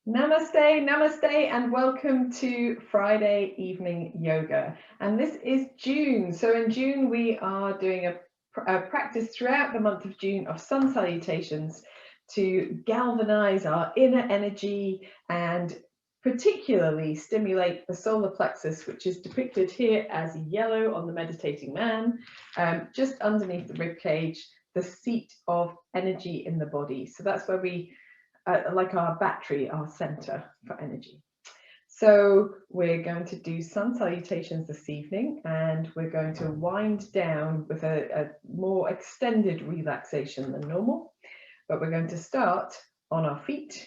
Namaste, namaste, and welcome to Friday evening yoga. And this is June. So in June, we are doing a practice throughout the month of June of Sun Salutations to galvanize our inner energy and particularly stimulate the solar plexus, which is depicted here as yellow on the meditating man, just underneath the rib cage, the seat of energy in the body. So that's where we like our battery, our center for energy. So we're going to do sun salutations this evening, and we're going to wind down with a more extended relaxation than normal. But we're going to start on our feet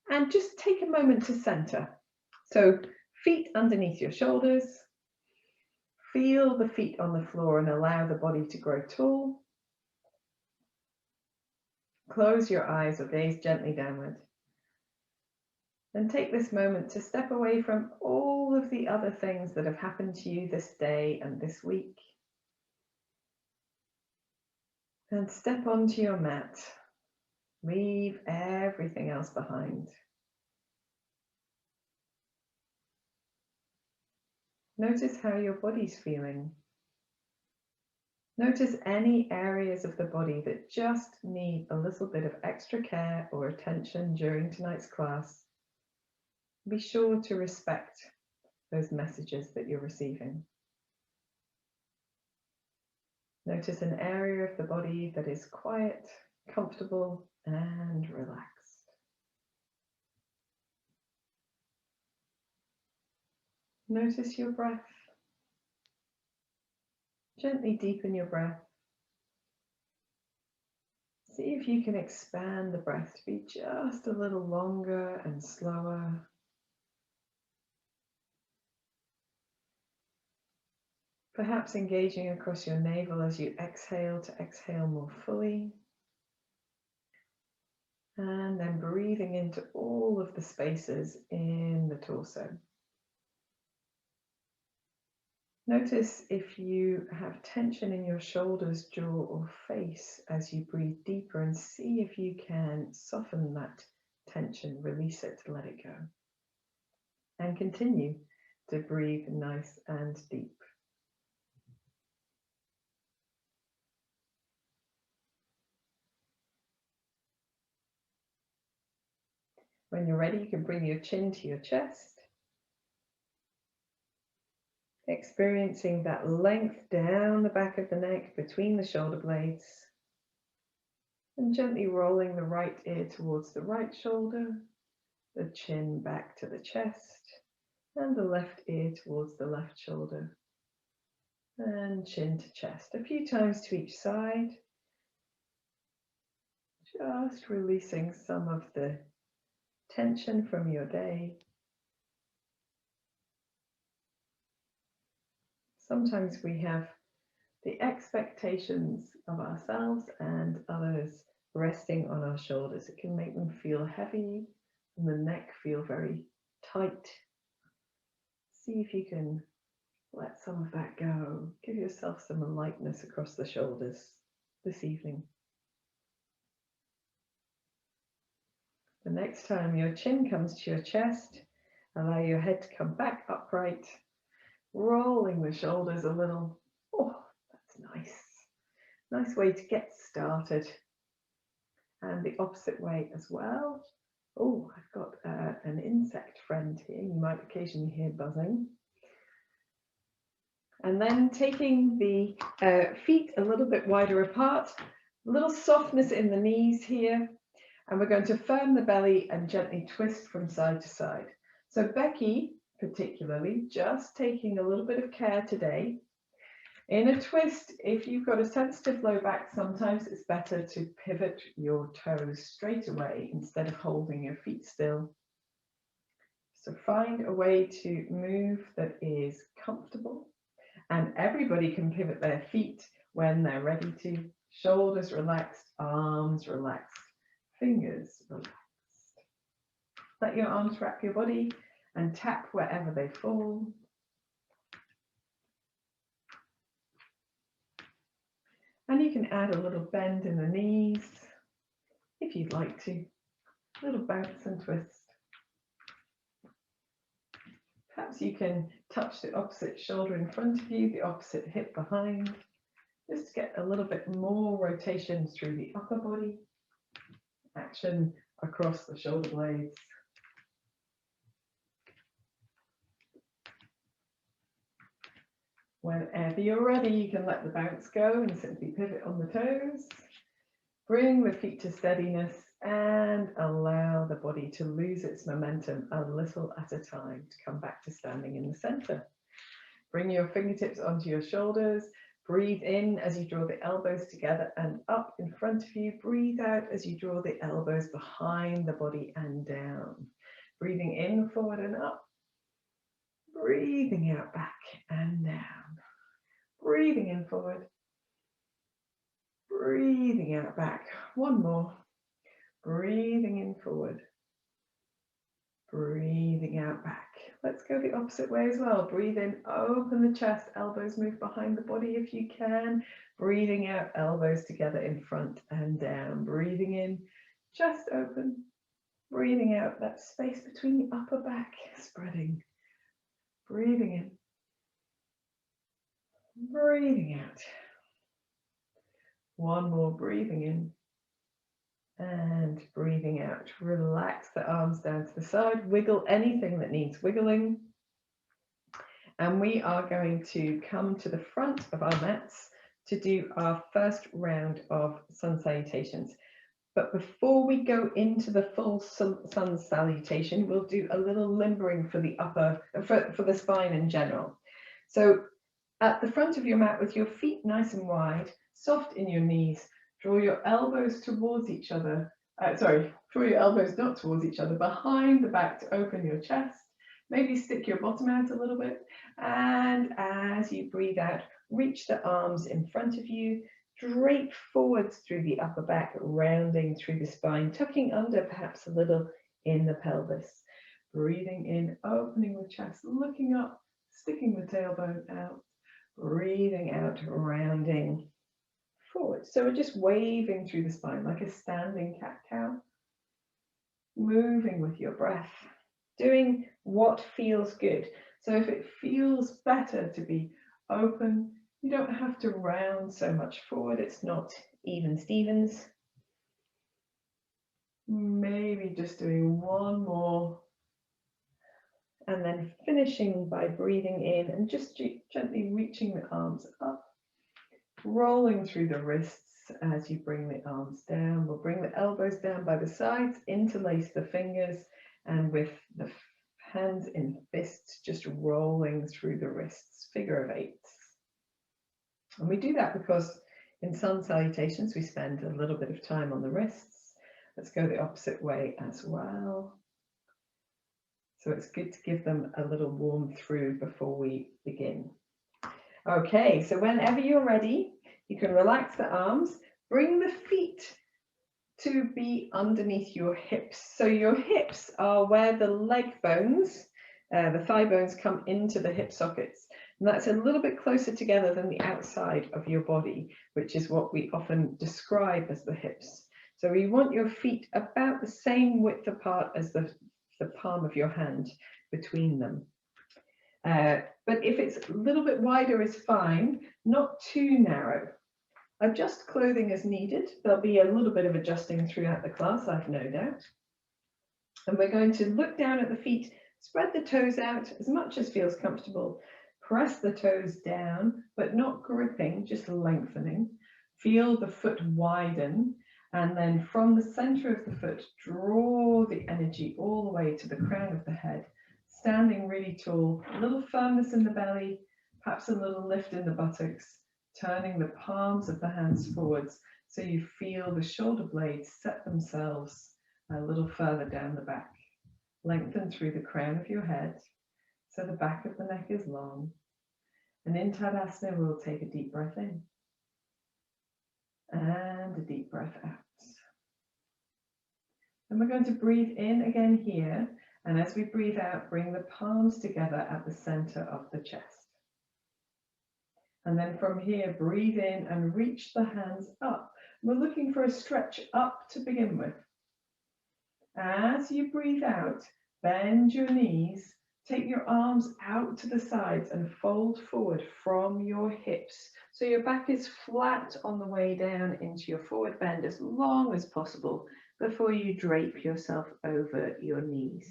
and just take a moment to center. So feet underneath your shoulders. Feel the feet on the floor and allow the body to grow tall. Close your eyes or gaze gently downward. Then take this moment to step away from all of the other things that have happened to you this day and this week. And step onto your mat. Leave everything else behind. Notice how your body's feeling. Notice any areas of the body that just need a little bit of extra care or attention during tonight's class. Be sure to respect those messages that you're receiving. Notice an area of the body that is quiet, comfortable, and relaxed. Notice your breath. Gently deepen your breath. See if you can expand the breath to be just a little longer and slower. Perhaps engaging across your navel as you exhale to exhale more fully. And then breathing into all of the spaces in the torso. Notice if you have tension in your shoulders, jaw, or face as you breathe deeper, and see if you can soften that tension, release it, let it go. And continue to breathe nice and deep. When you're ready, you can bring your chin to your chest. Experiencing that length down the back of the neck between the shoulder blades. And gently rolling the right ear towards the right shoulder, the chin back to the chest, and the left ear towards the left shoulder. And chin to chest, a few times to each side. Just releasing some of the tension from your day. Sometimes we have the expectations of ourselves and others resting on our shoulders. It can make them feel heavy and the neck feel very tight. See if you can let some of that go. Give yourself some lightness across the shoulders this evening. The next time your chin comes to your chest, allow your head to come back upright, rolling the shoulders a little. Oh, that's nice. Nice way to get started. And the opposite way as well. Oh, I've got an insect friend here. You might occasionally hear buzzing. And then taking the feet a little bit wider apart, a little softness in the knees here. And we're going to firm the belly and gently twist from side to side. So Becky, particularly, just taking a little bit of care today. In a twist, if you've got a sensitive low back, sometimes it's better to pivot your toes straight away instead of holding your feet still. So find a way to move that is comfortable, and everybody can pivot their feet when they're ready to. Shoulders relaxed, arms relaxed, fingers relaxed. Let your arms wrap your body and tap wherever they fall. And you can add a little bend in the knees if you'd like to. A little bounce and twist. Perhaps you can touch the opposite shoulder in front of you, the opposite hip behind, just to get a little bit more rotation through the upper body, action across the shoulder blades. Whenever you're ready, you can let the bounce go and simply pivot on the toes. Bring the feet to steadiness and allow the body to lose its momentum a little at a time to come back to standing in the center. Bring your fingertips onto your shoulders. Breathe in as you draw the elbows together and up in front of you. Breathe out as you draw the elbows behind the body and down. Breathing in, forward and up. Breathing out, back and down. Breathing in, forward. Breathing out, back. One more. Breathing in, forward. Breathing out, back. Let's go the opposite way as well. Breathe in, open the chest, elbows move behind the body if you can. Breathing out, elbows together in front and down. Breathing in, chest open. Breathing out, that space between the upper back spreading. Breathing in. Breathing out. One more, breathing in. And breathing out. Relax the arms down to the side. Wiggle anything that needs wiggling. And we are going to come to the front of our mats to do our first round of sun salutations. But before we go into the full sun salutation, we'll do a little limbering for the for the spine in general. So at the front of your mat with your feet nice and wide, soft in your knees, draw your elbows towards each other. Draw your elbows not towards each other, behind the back to open your chest. Maybe stick your bottom out a little bit. And as you breathe out, reach the arms in front of you, drape forwards through the upper back, rounding through the spine, tucking under perhaps a little in the pelvis. Breathing in, opening the chest, looking up, sticking the tailbone out. Breathing out, rounding forward. So we're just waving through the spine like a standing cat-cow. Moving with your breath. Doing what feels good. So if it feels better to be open, you don't have to round so much forward. It's not even Stevens. Maybe just doing one more. And then finishing by breathing in and just gently reaching the arms up, rolling through the wrists as you bring the arms down. We'll bring the elbows down by the sides, interlace the fingers, and with the hands in fists, just rolling through the wrists, figure of eights. And we do that because in sun salutations, we spend a little bit of time on the wrists. Let's go the opposite way as well. So it's good to give them a little warm through before we begin. Okay, so whenever you're ready, you can relax the arms, bring the feet to be underneath your hips. So your hips are where the leg bones, the thigh bones come into the hip sockets. And that's a little bit closer together than the outside of your body, which is what we often describe as the hips. So we want your feet about the same width apart as the palm of your hand between them. But if it's a little bit wider is fine, not too narrow. Adjust clothing as needed. There'll be a little bit of adjusting throughout the class, I've no doubt. And we're going to look down at the feet, spread the toes out as much as feels comfortable. Press the toes down, but not gripping, just lengthening. Feel the foot widen. And then from the center of the foot, draw the energy all the way to the crown of the head, standing really tall, a little firmness in the belly, perhaps a little lift in the buttocks, turning the palms of the hands forwards so you feel the shoulder blades set themselves a little further down the back. Lengthen through the crown of your head so the back of the neck is long. And in Tadasana, we'll take a deep breath in and a deep breath out. And we're going to breathe in again here. And as we breathe out, bring the palms together at the center of the chest. And then from here, breathe in and reach the hands up. We're looking for a stretch up to begin with. As you breathe out, bend your knees, Take your arms out to the sides and fold forward from your hips. So your back is flat on the way down into your forward bend as long as possible before you drape yourself over your knees.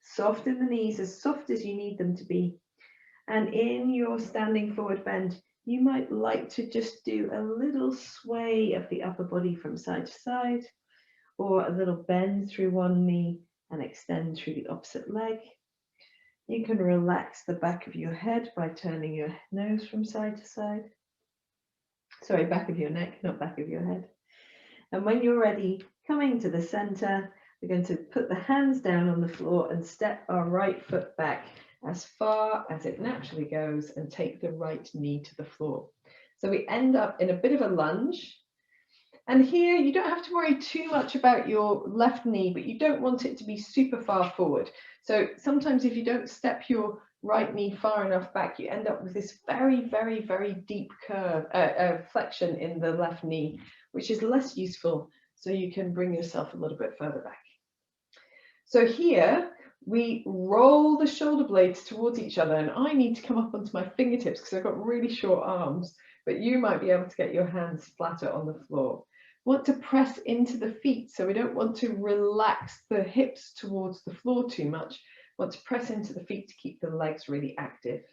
Soften the knees as soft as you need them to be. And in your standing forward bend, you might like to just do a little sway of the upper body from side to side, or a little bend through one knee and extend through the opposite leg. You can relax the back of your head by turning your nose from side to side. Sorry, back of your neck, not back of your head. And when you're ready, coming to the center, we're going to put the hands down on the floor and step our right foot back as far as it naturally goes and take the right knee to the floor. So we end up in a bit of a lunge. And here you don't have to worry too much about your left knee, but you don't want it to be super far forward. So sometimes if you don't step your right knee far enough back, you end up with this very, very, very deep curve, flexion in the left knee, which is less useful. So you can bring yourself a little bit further back. So here we roll the shoulder blades towards each other, and I need to come up onto my fingertips because I've got really short arms, but you might be able to get your hands flatter on the floor. Want to press into the feet, so we don't want to relax the hips towards the floor too much. Want to press into the feet to keep the legs really active.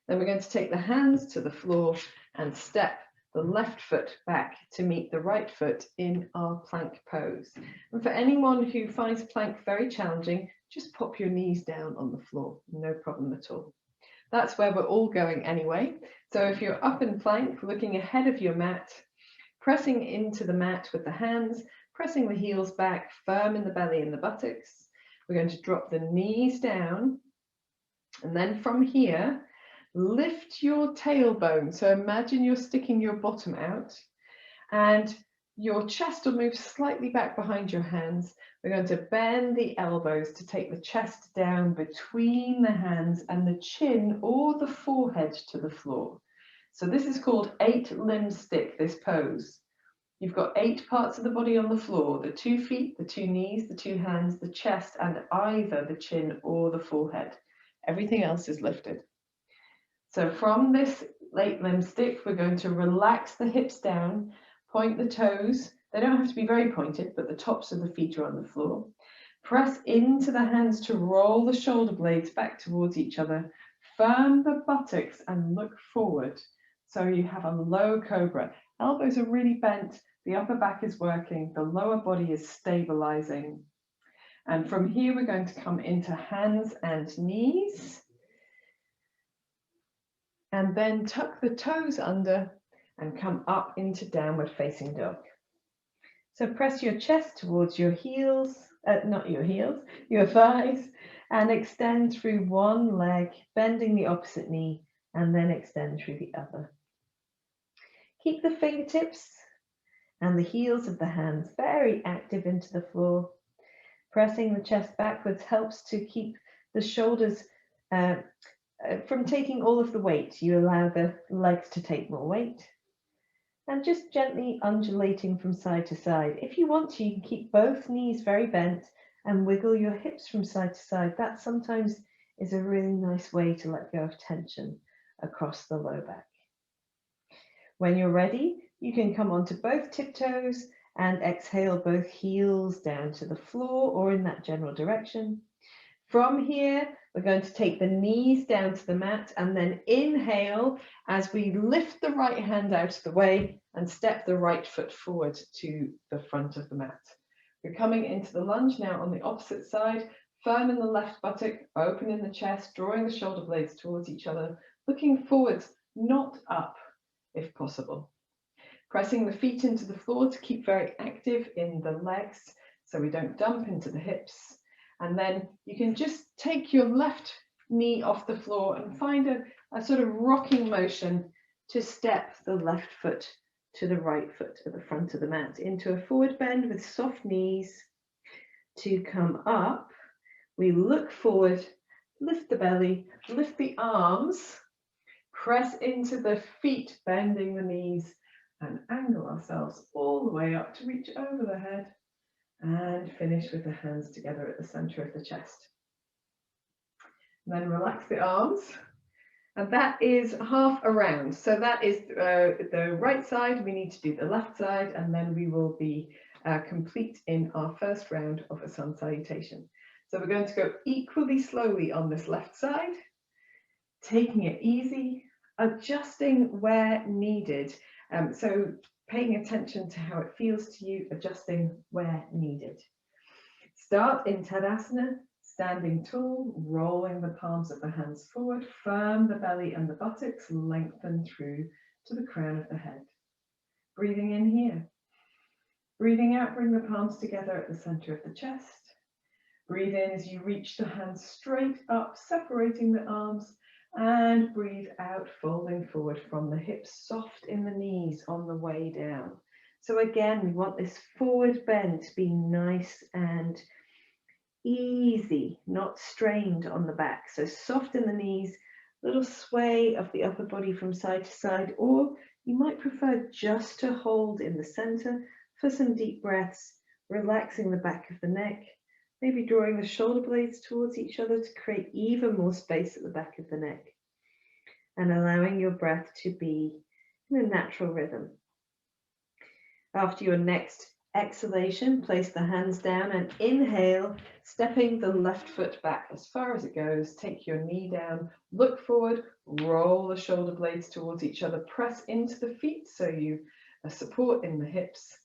Then we're going to take the hands to the floor and step the left foot back to meet the right foot in our plank pose. And for anyone who finds plank very challenging, just pop your knees down on the floor, no problem at all. That's where we're all going anyway. So if you're up in plank, looking ahead of your mat, pressing into the mat with the hands, pressing the heels back, firm in the belly and the buttocks. We're going to drop the knees down. And then from here, lift your tailbone. So imagine you're sticking your bottom out and your chest will move slightly back behind your hands. We're going to bend the elbows to take the chest down between the hands and the chin or the forehead to the floor. So this is called 8-limb stick, this pose. You've got 8 parts of the body on the floor, the 2 feet, the 2 knees, the 2 hands, the chest, and either the chin or the forehead. Everything else is lifted. So from this 8-limb stick, we're going to relax the hips down, point the toes. They don't have to be very pointed, but the tops of the feet are on the floor. Press into the hands to roll the shoulder blades back towards each other. Firm the buttocks and look forward. So you have a low cobra. Elbows are really bent. The upper back is working. The lower body is stabilizing. And from here, we're going to come into hands and knees. And then tuck the toes under and come up into downward facing dog. So press your chest towards your heels, not your heels, your thighs, and extend through one leg, bending the opposite knee, and then extend through the other. Keep the fingertips and the heels of the hands very active into the floor. Pressing the chest backwards helps to keep the shoulders from taking all of the weight. You allow the legs to take more weight. And just gently undulating from side to side. If you want to, you can keep both knees very bent and wiggle your hips from side to side. That sometimes is a really nice way to let go of tension across the low back. When you're ready, you can come onto both tiptoes and exhale both heels down to the floor or in that general direction. From here, we're going to take the knees down to the mat and then inhale as we lift the right hand out of the way and step the right foot forward to the front of the mat. We're coming into the lunge now on the opposite side, firm in the left buttock, open in the chest, drawing the shoulder blades towards each other, looking forwards, not up if possible. Pressing the feet into the floor to keep very active in the legs so we don't dump into the hips. And then you can just take your left knee off the floor and find a sort of rocking motion to step the left foot to the right foot at the front of the mat into a forward bend with soft knees. To come up, we look forward, lift the belly, lift the arms, press into the feet, bending the knees, and angle ourselves all the way up to reach over the head. And finish with the hands together at the center of the chest. And then relax the arms. And that is half a round. So that is the right side. We need to do the left side, and then we will be complete in our first round of a sun salutation. So we're going to go equally slowly on this left side, taking it easy, adjusting where needed. So paying attention to how it feels to you, adjusting where needed. Start in Tadasana, standing tall, rolling the palms of the hands forward, firm the belly and the buttocks, lengthen through to the crown of the head. Breathing in here. Breathing out, bring the palms together at the center of the chest. Breathe in as you reach the hands straight up, separating the arms, and breathe out, folding forward from the hips, soft in the knees on the way down. So again, we want this forward bend to be nice and easy, not strained on the back. So soft in the knees, little sway of the upper body from side to side, or you might prefer just to hold in the center for some deep breaths, relaxing the back of the neck, maybe drawing the shoulder blades towards each other to create even more space at the back of the neck, and allowing your breath to be in a natural rhythm. After your next exhalation, place the hands down and inhale, stepping the left foot back as far as it goes. Take your knee down, look forward, roll the shoulder blades towards each other, press into the feet so you support in the hips,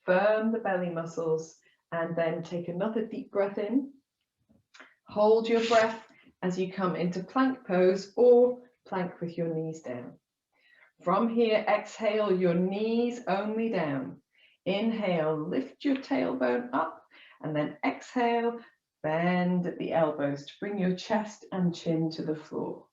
firm the belly muscles, and then take another deep breath in. Hold your breath as you come into plank pose or plank with your knees down. From here, exhale, your knees only down. Inhale, lift your tailbone up, and then exhale, bend at the elbows to bring your chest and chin to the floor.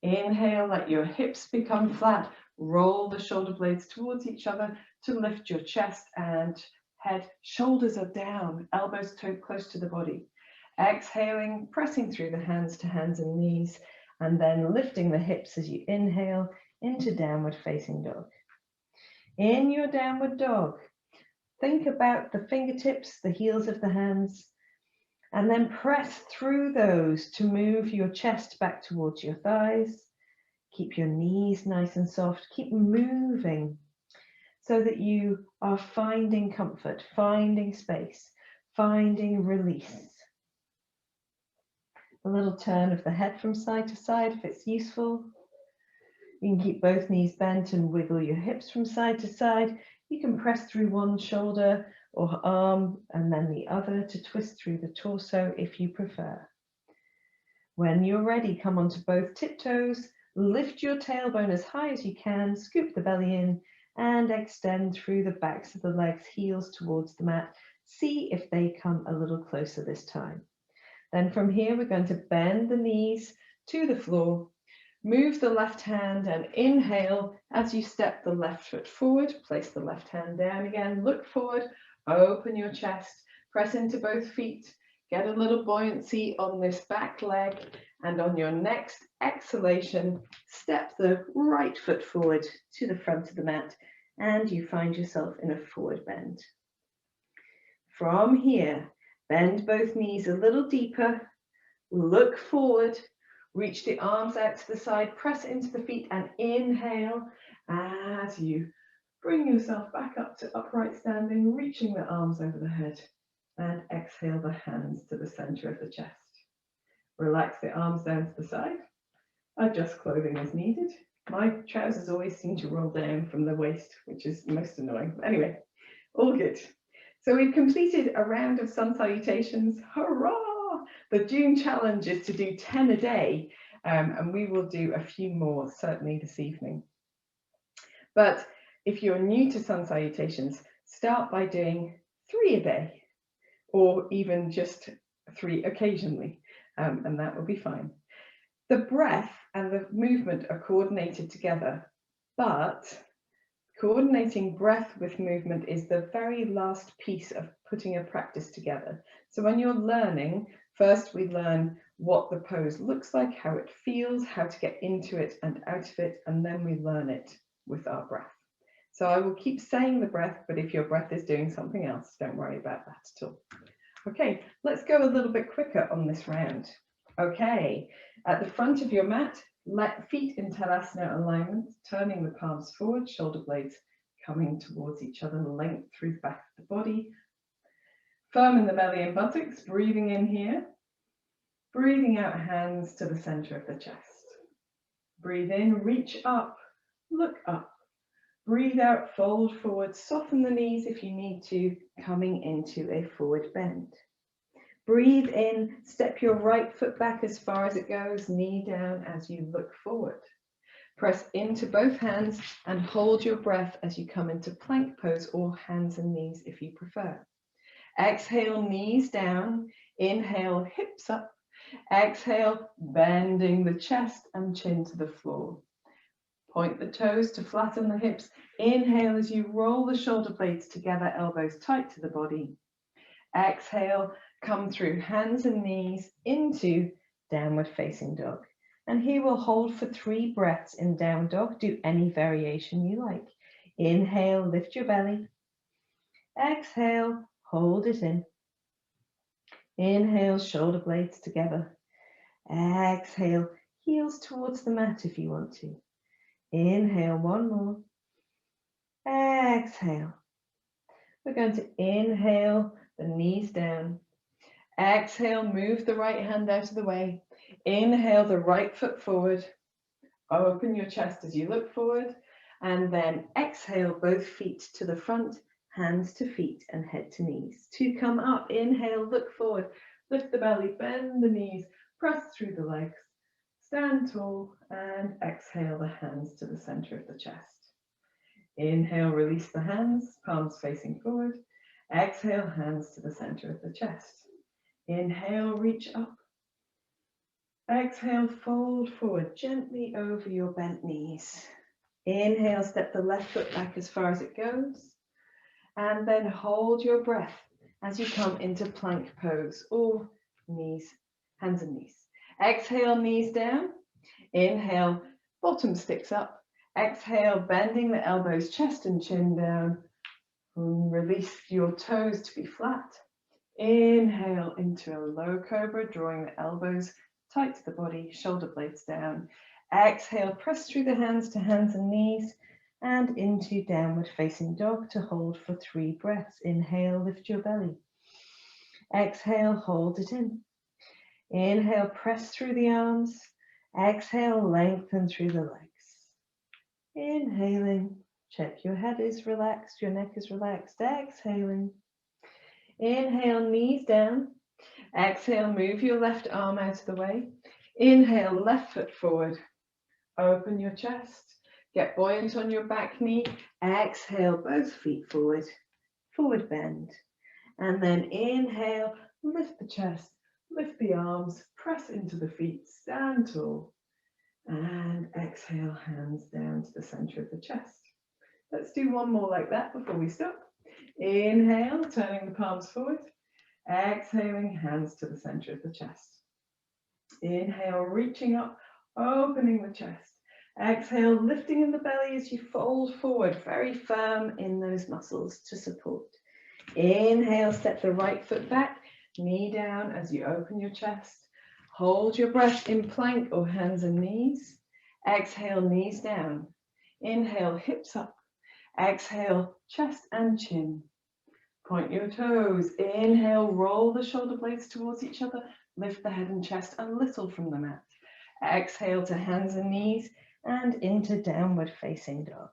Inhale, let your hips become flat, roll the shoulder blades towards each other to lift your chest and head. Shoulders are down, elbows close to the body. Exhaling, pressing through the hands to hands and knees, and then lifting the hips as you inhale into downward facing dog. In your downward dog, think about the fingertips, the heels of the hands, and then press through those to move your chest back towards your thighs. Keep your knees nice and soft. Keep moving so that you are finding comfort, finding space, finding release. A little turn of the head from side to side if it's useful. You can keep both knees bent and wiggle your hips from side to side. You can press through one shoulder or arm and then the other to twist through the torso if you prefer. When you're ready, come onto both tiptoes, lift your tailbone as high as you can, scoop the belly in and extend through the backs of the legs, heels towards the mat. See if they come a little closer this time. Then from here, we're going to bend the knees to the floor. Move the left hand and inhale as you step the left foot forward. Place the left hand down again. Look forward, open your chest, press into both feet. Get a little buoyancy on this back leg. And on your next exhalation, step the right foot forward to the front of the mat. And you find yourself in a forward bend. From here, bend both knees a little deeper. Look forward. Reach the arms out to the side, press into the feet and inhale as you bring yourself back up to upright standing, reaching the arms over the head, and exhale the hands to the center of the chest. Relax the arms down to the side. Adjust clothing as needed. My trousers always seem to roll down from the waist, which is most annoying. Anyway, all good. So we've completed a round of sun salutations. Hurrah! The June challenge is to do 10 a day, and we will do a few more certainly this evening. But if you're new to sun salutations, start by doing 3 a day, or even just 3 occasionally, and that will be fine. The breath and the movement are coordinated together, but coordinating breath with movement is the very last piece of putting a practice together. So when you're learning, first we learn what the pose looks like, how it feels, how to get into it and out of it, and then we learn it with our breath. So I will keep saying the breath, but if your breath is doing something else, don't worry about that at all. Okay, let's go a little bit quicker on this round. Okay, at the front of your mat, let feet in Tadasana alignment, turning the palms forward, shoulder blades coming towards each other, length through the back of the body. Firm in the belly and buttocks, breathing in here. Breathing out, hands to the center of the chest. Breathe in, reach up, look up. Breathe out, fold forward, soften the knees if you need to, coming into a forward bend. Breathe in, step your right foot back as far as it goes, knee down as you look forward. Press into both hands and hold your breath as you come into plank pose or hands and knees if you prefer. Exhale, knees down. Inhale, hips up. Exhale, bending the chest and chin to the floor. Point the toes to flatten the hips. Inhale as you roll the shoulder blades together, elbows tight to the body. Exhale, come through hands and knees into downward facing dog. And here we'll hold for 3 breaths in down dog. Do any variation you like. Inhale, lift your belly. Exhale, hold it in. Inhale, shoulder blades together. Exhale, heels towards the mat if you want to. Inhale, one more. Exhale. We're going to inhale, the knees down. Exhale, move the right hand out of the way. Inhale, the right foot forward. Open your chest as you look forward. And then exhale, both feet to the front, hands to feet and head to knees. To come up, inhale, look forward. Lift the belly, bend the knees, press through the legs. Stand tall and exhale the hands to the center of the chest. Inhale, release the hands, palms facing forward. Exhale, hands to the center of the chest. Inhale, reach up. Exhale, fold forward gently over your bent knees. Inhale, step the left foot back as far as it goes. And then hold your breath as you come into plank pose or knees, hands and knees. Exhale, knees down. Inhale, bottom sticks up. Exhale, bending the elbows, chest and chin down. Release your toes to be flat. Inhale into a low cobra, drawing the elbows tight to the body, shoulder blades down. Exhale, press through the hands to hands and knees and into downward facing dog to hold for 3 breaths. Inhale, lift your belly. Exhale, hold it in. Inhale, press through the arms. Exhale, lengthen through the legs. Inhaling, check your head is relaxed, your neck is relaxed. Exhaling. Inhale, knees down. Exhale, move your left arm out of the way. Inhale, left foot forward. Open your chest. Get buoyant on your back knee. Exhale, both feet forward. Forward bend. And then inhale, lift the chest, lift the arms, press into the feet, stand tall. And exhale, hands down to the center of the chest. Let's do one more like that before we stop. Inhale, turning the palms forward. Exhaling, hands to the center of the chest. Inhale, reaching up, opening the chest. Exhale, lifting in the belly as you fold forward, very firm in those muscles to support. Inhale, step the right foot back, knee down as you open your chest. Hold your breath in plank or hands and knees. Exhale, knees down. Inhale, hips up. Exhale, chest and chin. Point your toes. Inhale, roll the shoulder blades towards each other. Lift the head and chest a little from the mat. Exhale to hands and knees and into downward facing dog.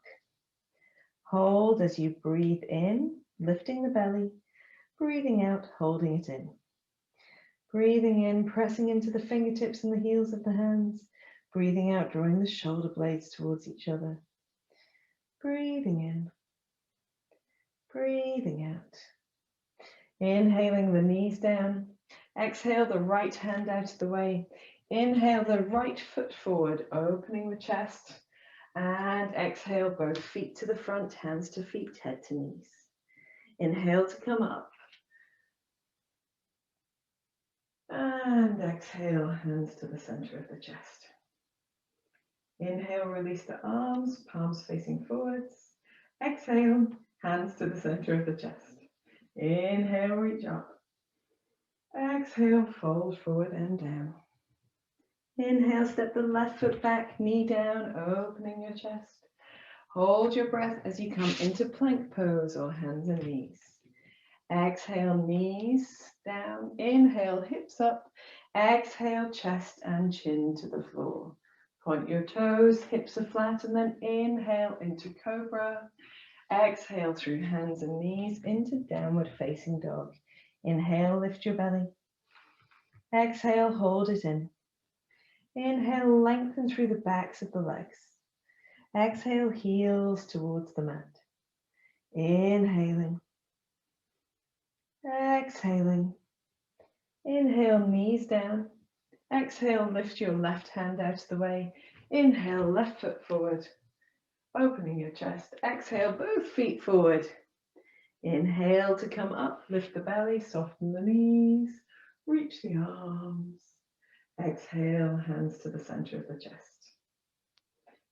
Hold as you breathe in, lifting the belly. Breathing out, holding it in. Breathing in, pressing into the fingertips and the heels of the hands. Breathing out, drawing the shoulder blades towards each other. Breathing in. Breathing out. Inhaling the knees down. Exhale the right hand out of the way. Inhale the right foot forward, opening the chest. And exhale both feet to the front, hands to feet, head to knees. Inhale to come up. And exhale, hands to the center of the chest. Inhale, release the arms, palms facing forwards. Exhale, hands to the center of the chest. Inhale, reach up. Exhale, fold forward and down. Inhale, step the left foot back, knee down, opening your chest. Hold your breath as you come into plank pose or hands and knees. Exhale, knees down. Inhale, hips up. Exhale, chest and chin to the floor. Point your toes, hips are flat, and then inhale into cobra. Exhale through hands and knees into downward facing dog. Inhale, lift your belly. Exhale, hold it in. Inhale, lengthen through the backs of the legs. Exhale, heels towards the mat. Inhaling. Exhaling. Inhale, knees down. Exhale, lift your left hand out of the way. Inhale, left foot forward. Opening your chest. Exhale, both feet forward. Inhale to come up. Lift the belly, soften the knees. Reach the arms. Exhale, hands to the center of the chest.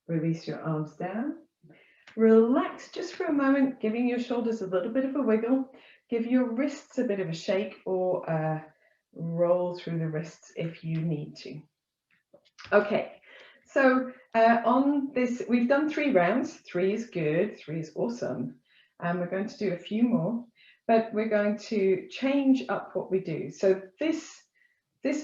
Release your arms down. Relax just for a moment, giving your shoulders a little bit of a wiggle. Give your wrists a bit of a shake or roll through the wrists if you need to. Okay, so on this, we've done 3 rounds. 3 is good, 3 is awesome. And we're going to do a few more, but we're going to change up what we do. So this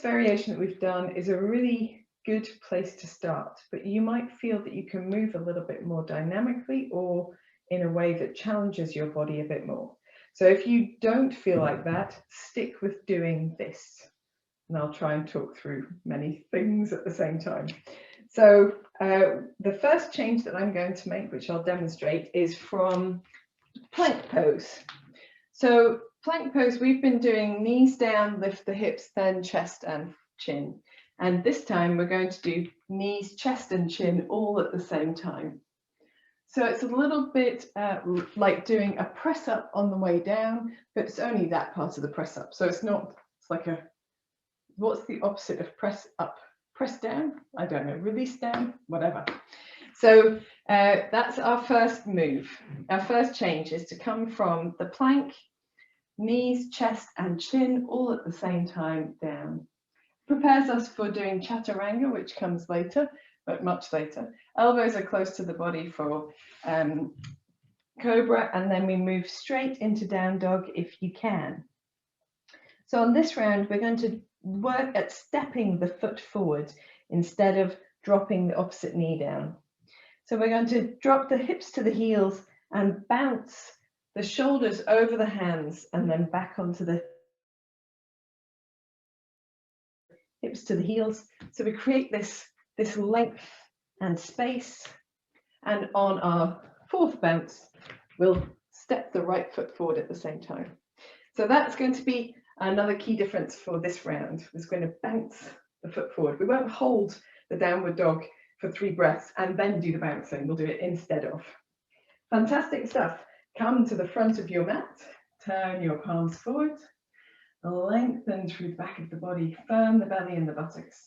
variation that we've done is a really good place to start, but you might feel that you can move a little bit more dynamically or in a way that challenges your body a bit more. So if you don't feel like that, stick with doing this. And I'll try and talk through many things at the same time. So the first change that I'm going to make, which I'll demonstrate, is from plank pose. So plank pose, we've been doing knees down, lift the hips, then chest and chin. And this time we're going to do knees, chest and chin all at the same time. So it's a little bit like doing a press up on the way down, but it's only that part of the press up. So it's not, it's like a, what's the opposite of press up? Press down? I don't know, release down, whatever. So that's our first move. Our first change is to come from the plank, knees, chest and chin all at the same time down. Prepares us for doing chaturanga, which comes later, but much later. Elbows are close to the body for cobra, and then we move straight into down dog if you can. So on this round, we're going to work at stepping the foot forward instead of dropping the opposite knee down. So we're going to drop the hips to the heels and bounce the shoulders over the hands and then back onto the hips to the heels. So we create this length and space. And on our 4th bounce, we'll step the right foot forward at the same time. So that's going to be another key difference for this round. We're going to bounce the foot forward. We won't hold the downward dog for 3 breaths and then do the bouncing. We'll do it instead of. Fantastic stuff. Come to the front of your mat. Turn your palms forward. Lengthen through the back of the body. Firm the belly and the buttocks.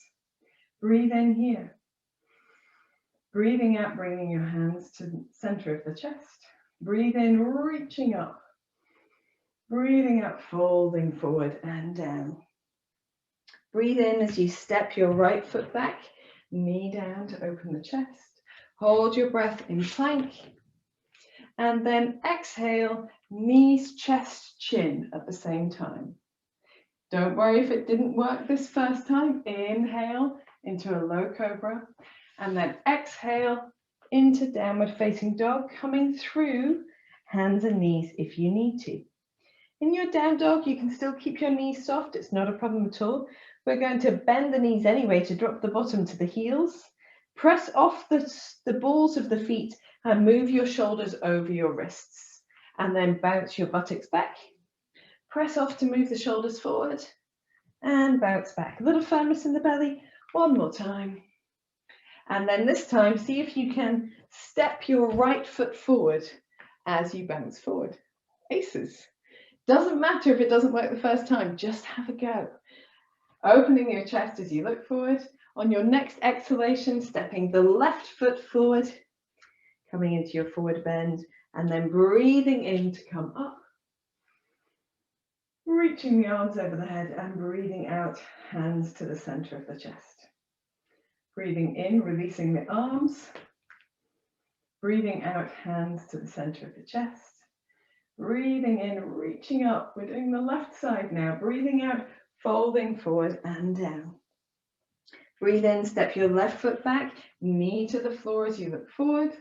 Breathe in here. Breathing out, bringing your hands to the center of the chest. Breathe in, reaching up. Breathing out, folding forward and down. Breathe in as you step your right foot back, knee down to open the chest. Hold your breath in plank. And then exhale, knees, chest, chin at the same time. Don't worry if it didn't work this first time. Inhale into a low cobra. And then exhale into downward facing dog, coming through hands and knees if you need to. In your down dog, you can still keep your knees soft. It's not a problem at all. We're going to bend the knees anyway to drop the bottom to the heels. Press off the balls of the feet and move your shoulders over your wrists. And then bounce your buttocks back. Press off to move the shoulders forward and bounce back. A little firmness in the belly. One more time. And then this time, see if you can step your right foot forward as you bounce forward. Aces. Doesn't matter if it doesn't work the first time, just have a go. Opening your chest as you look forward. On your next exhalation, stepping the left foot forward, coming into your forward bend, and then breathing in to come up. Reaching the arms over the head and breathing out, hands to the center of the chest. Breathing in, releasing the arms. Breathing out, hands to the center of the chest. Breathing in, reaching up. We're doing the left side now. Breathing out, folding forward and down. Breathe in, step your left foot back, knee to the floor as you look forward.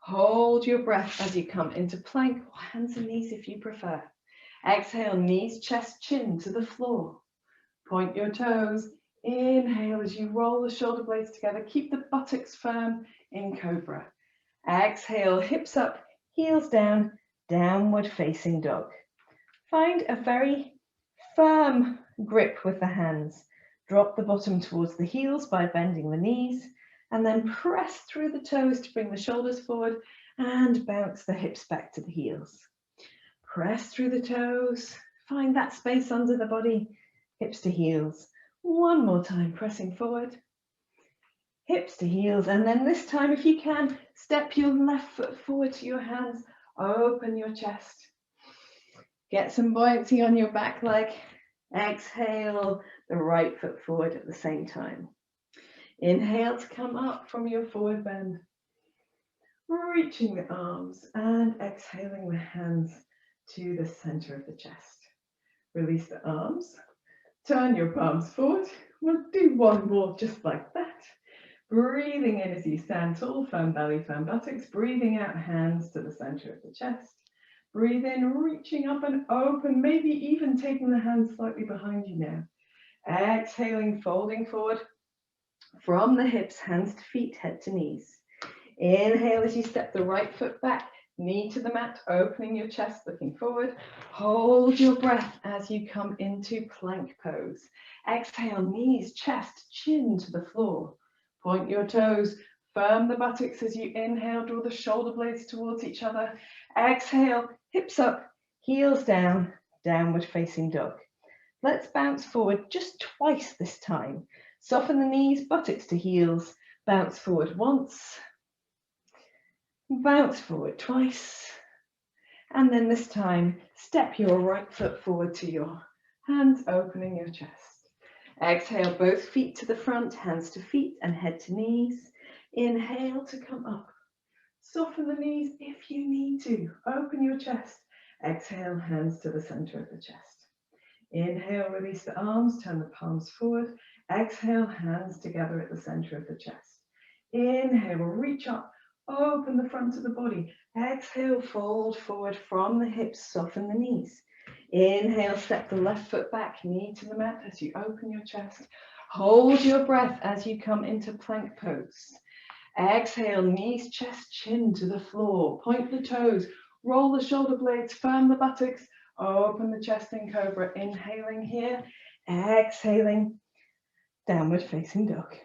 Hold your breath as you come into plank, or hands and knees if you prefer. Exhale, knees, chest, chin to the floor. Point your toes. Inhale as you roll the shoulder blades together. Keep the buttocks firm in cobra. Exhale, hips up, heels down, downward facing dog. Find a very firm grip with the hands. Drop the bottom towards the heels by bending the knees, and then press through the toes to bring the shoulders forward and bounce the hips back to the heels. Press through the toes, find that space under the body, hips to heels. One more time, pressing forward, hips to heels, and then this time, if you can, step your left foot forward to your hands, open your chest. Get some buoyancy on your back leg. Exhale the right foot forward at the same time. Inhale to come up from your forward bend. Reaching the arms and exhaling the hands to the center of the chest. Release the arms. Turn your palms forward. We'll do one more just like that. Breathing in as you stand tall, firm belly, firm buttocks. Breathing out, hands to the center of the chest. Breathe in, reaching up and open, maybe even taking the hands slightly behind you now. Exhaling, folding forward from the hips, hands to feet, head to knees. Inhale as you step the right foot back, knee to the mat, opening your chest, looking forward. Hold your breath as you come into plank pose. Exhale, knees, chest, chin to the floor. Point your toes, firm the buttocks as you inhale, draw the shoulder blades towards each other. Exhale, hips up, heels down, downward facing dog. Let's bounce forward just twice this time. Soften the knees, buttocks to heels. Bounce forward once. Bounce forward twice. And then this time, step your right foot forward to your hands, opening your chest. Exhale, both feet to the front, hands to feet and head to knees. Inhale to come up. Soften the knees if you need to. Open your chest. Exhale, hands to the center of the chest. Inhale, release the arms, turn the palms forward. Exhale, hands together at the center of the chest. Inhale, reach up, open the front of the body. Exhale, fold forward from the hips, soften the knees. Inhale, step the left foot back, knee to the mat as you open your chest. Hold your breath as you come into plank pose. Exhale, knees, chest, chin to the floor. Point the toes, roll the shoulder blades, firm the buttocks, open the chest in cobra. Inhaling here, exhaling, downward facing dog.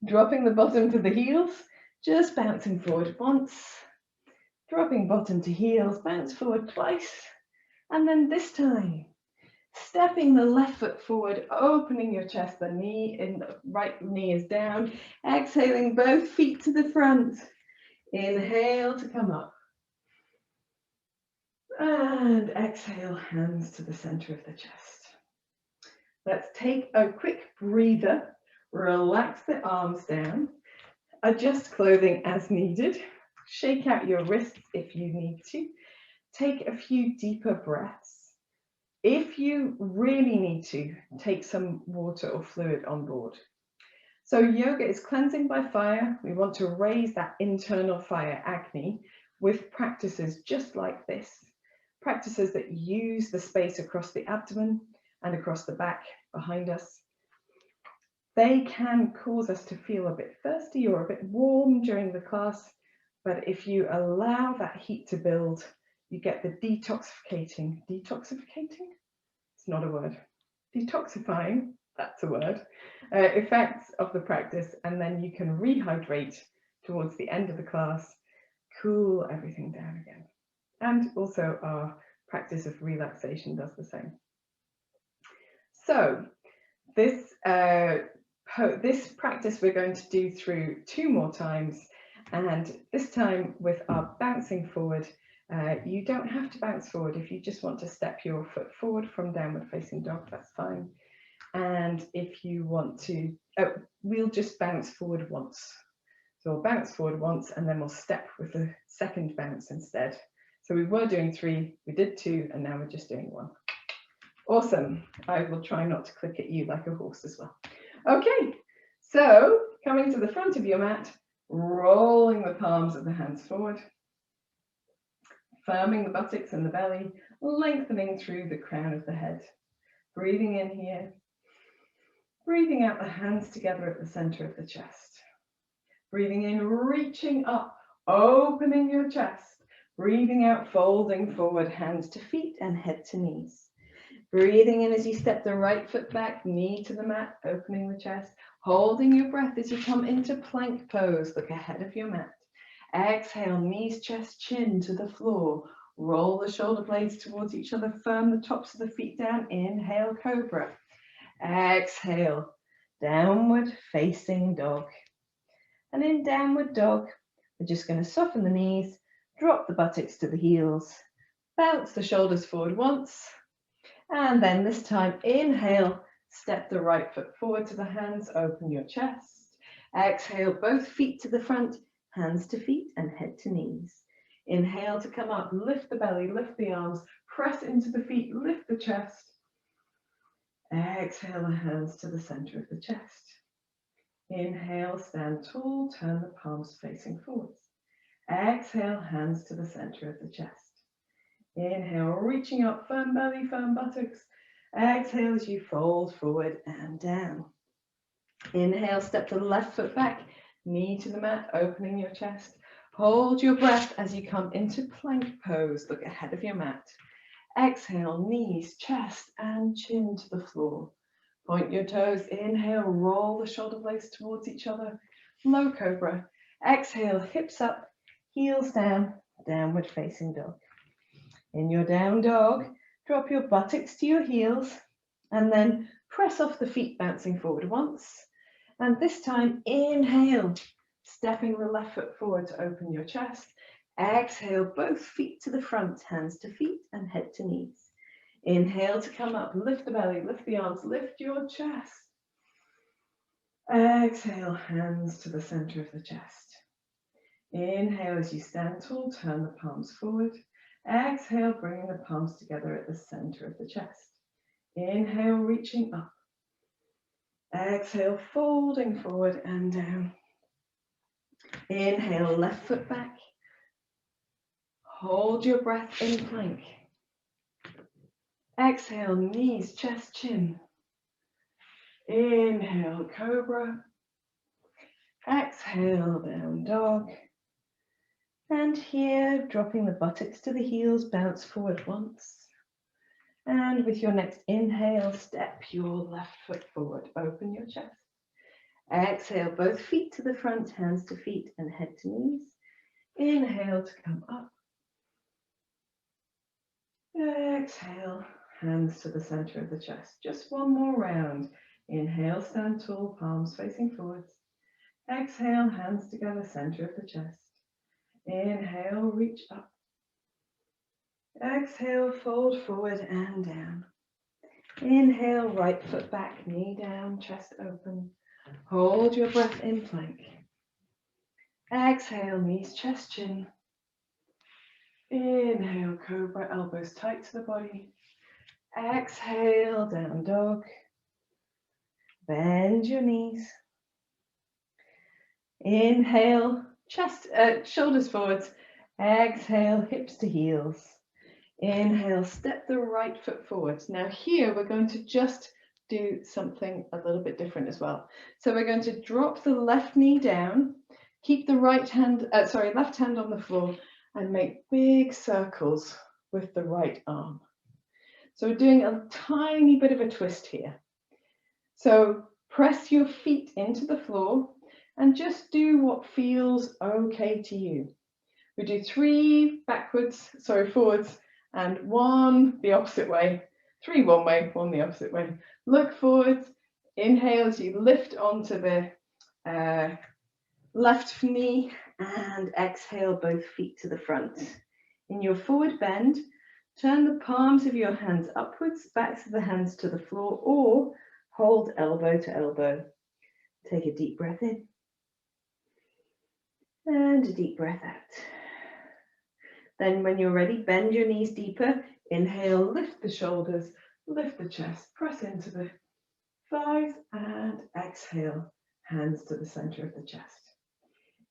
Dropping the bottom to the heels, just bouncing forward once. Dropping bottom to heels, bounce forward twice. And then this time, stepping the left foot forward, opening your chest, the knee in the right knee is down. Exhaling both feet to the front. Inhale to come up. And exhale, hands to the center of the chest. Let's take a quick breather. Relax the arms down. Adjust clothing as needed. Shake out your wrists if you need to. Take a few deeper breaths. If you really need to, take some water or fluid on board. So yoga is cleansing by fire. We want to raise that internal fire, Agni, with practices just like this. Practices that use the space across the abdomen and across the back behind us. They can cause us to feel a bit thirsty or a bit warm during the class, but if you allow that heat to build, you get the detoxifying? It's not a word. Detoxifying, that's a word, effects of the practice, and then you can rehydrate towards the end of the class, cool everything down again. And also our practice of relaxation does the same. So this practice we're going to do through 2 more times, and this time with our bouncing forward. You don't have to bounce forward. If you just want to step your foot forward from downward facing dog, that's fine. And if you want to, we'll just bounce forward once. So we'll bounce forward once and then we'll step with the second bounce instead. So we were doing 3, we did 2, and now we're just doing 1. Awesome. I will try not to click at you like a horse as well. Okay, so coming to the front of your mat, rolling the palms of the hands forward, firming the buttocks and the belly, lengthening through the crown of the head. Breathing in here, breathing out the hands together at the center of the chest. Breathing in, reaching up, opening your chest. Breathing out, folding forward, hands to feet and head to knees. Breathing in as you step the right foot back, knee to the mat, opening the chest. Holding your breath as you come into plank pose, look ahead of your mat. Exhale, knees, chest, chin to the floor. Roll the shoulder blades towards each other, firm the tops of the feet down. Inhale, cobra. Exhale, downward facing dog. And in downward dog, we're just going to soften the knees, drop the buttocks to the heels, bounce the shoulders forward once, and then this time, inhale, step the right foot forward to the hands, open your chest. Exhale, both feet to the front, hands to feet and head to knees. Inhale to come up, lift the belly, lift the arms, press into the feet, lift the chest. Exhale the hands to the center of the chest. Inhale, stand tall, turn the palms facing forwards. Exhale, hands to the center of the chest. Inhale, reaching up, firm belly, firm buttocks. Exhale as you fold forward and down. Inhale, step the left foot back, knee to the mat, opening your chest. Hold your breath as you come into plank pose. Look ahead of your mat. Exhale, knees, chest, and chin to the floor. Point your toes. Inhale, roll the shoulder blades towards each other. Low cobra. Exhale, hips up, heels down, downward facing dog. In your down dog, drop your buttocks to your heels and then press off the feet, bouncing forward once. And this time, inhale, stepping the left foot forward to open your chest. Exhale, both feet to the front, hands to feet and head to knees. Inhale to come up, lift the belly, lift the arms, lift your chest. Exhale, hands to the center of the chest. Inhale as you stand tall, turn the palms forward. Exhale, bringing the palms together at the center of the chest. Inhale, reaching up. Exhale, folding forward and down. Inhale, left foot back. Hold your breath in plank. Exhale, knees, chest, chin. Inhale, cobra. Exhale, down dog. And here, dropping the buttocks to the heels, bounce forward once. And with your next inhale, step your left foot forward, open your chest. Exhale, both feet to the front, hands to feet and head to knees. Inhale to come up. Exhale, hands to the center of the chest. Just one more round. Inhale, stand tall, palms facing forwards. Exhale, hands together, center of the chest. Inhale, reach up. Exhale, fold forward and down. Inhale, right foot back, knee down, chest open. Hold your breath in plank. Exhale, knees, chest, chin. Inhale, cobra, elbows tight to the body. Exhale, down dog. Bend your knees. Inhale, chest, shoulders forwards. Exhale, hips to heels. Inhale, step the right foot forwards. Now here we're going to just do something a little bit different as well. So we're going to drop the left knee down, keep the left hand on the floor, and make big circles with the right arm. So we're doing a tiny bit of a twist here. So press your feet into the floor and just do what feels okay to you. We do 3 forwards, and 1 the opposite way, 3 one way, 1 the opposite way. Look forwards, inhale as you lift onto the left knee, and exhale both feet to the front. In your forward bend, turn the palms of your hands upwards, backs of the hands to the floor, or Hold elbow to elbow. Take a deep breath in and a deep breath out. Then when you're ready, bend your knees deeper. Inhale, lift the shoulders, lift the chest, press into the thighs, and exhale, hands to the center of the chest.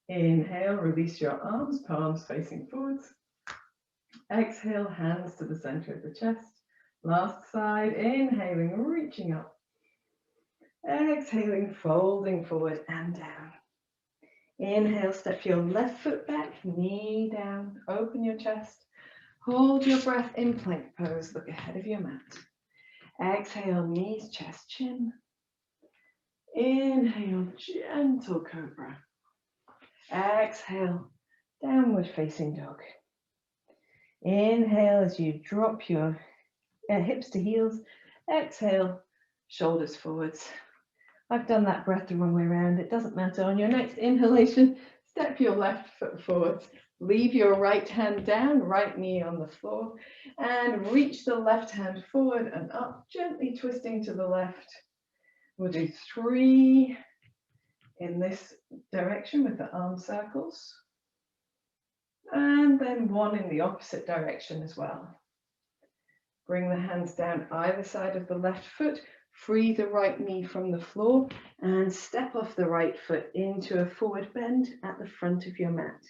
Inhale, release your arms, palms facing forwards. Exhale, hands to the center of the chest. Last side, inhaling, reaching up. Exhaling, folding forward and down. Inhale, step your left foot back, knee down, open your chest. Hold your breath in plank pose, look ahead of your mat. Exhale, knees, chest, chin. Inhale, gentle cobra. Exhale, downward facing dog. Inhale as you drop your hips to heels. Exhale, shoulders forwards. I've done that breath the wrong way around. It doesn't matter. On your next inhalation, step your left foot forwards. Leave your right hand down, right knee on the floor, and reach the left hand forward and up, gently twisting to the left. We'll do 3 in this direction with the arm circles, and then 1 in the opposite direction as well. Bring the hands down either side of the left foot, free the right knee from the floor, and step off the right foot into a forward bend at the front of your mat.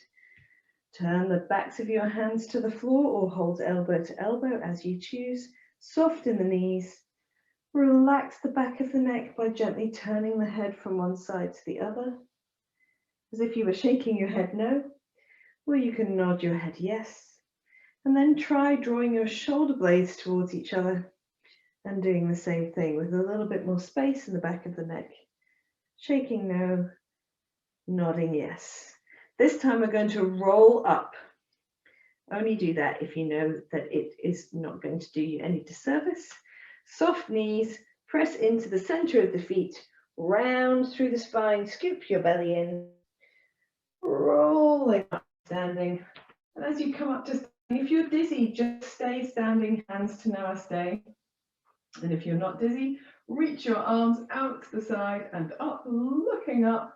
Turn the backs of your hands to the floor or hold elbow to elbow as you choose. Soften the knees. Relax the back of the neck by gently turning the head from one side to the other, as if you were shaking your head no, or you can nod your head yes. And then try drawing your shoulder blades towards each other and doing the same thing with a little bit more space in the back of the neck. Shaking no, nodding yes. This time we're going to roll up. Only do that if you know that it is not going to do you any disservice. Soft knees, press into the center of the feet, round through the spine, scoop your belly in, rolling up, standing. And as you come up to standing, if you're dizzy, just stay standing, hands to namaste. And if you're not dizzy, reach your arms out to the side and up, looking up,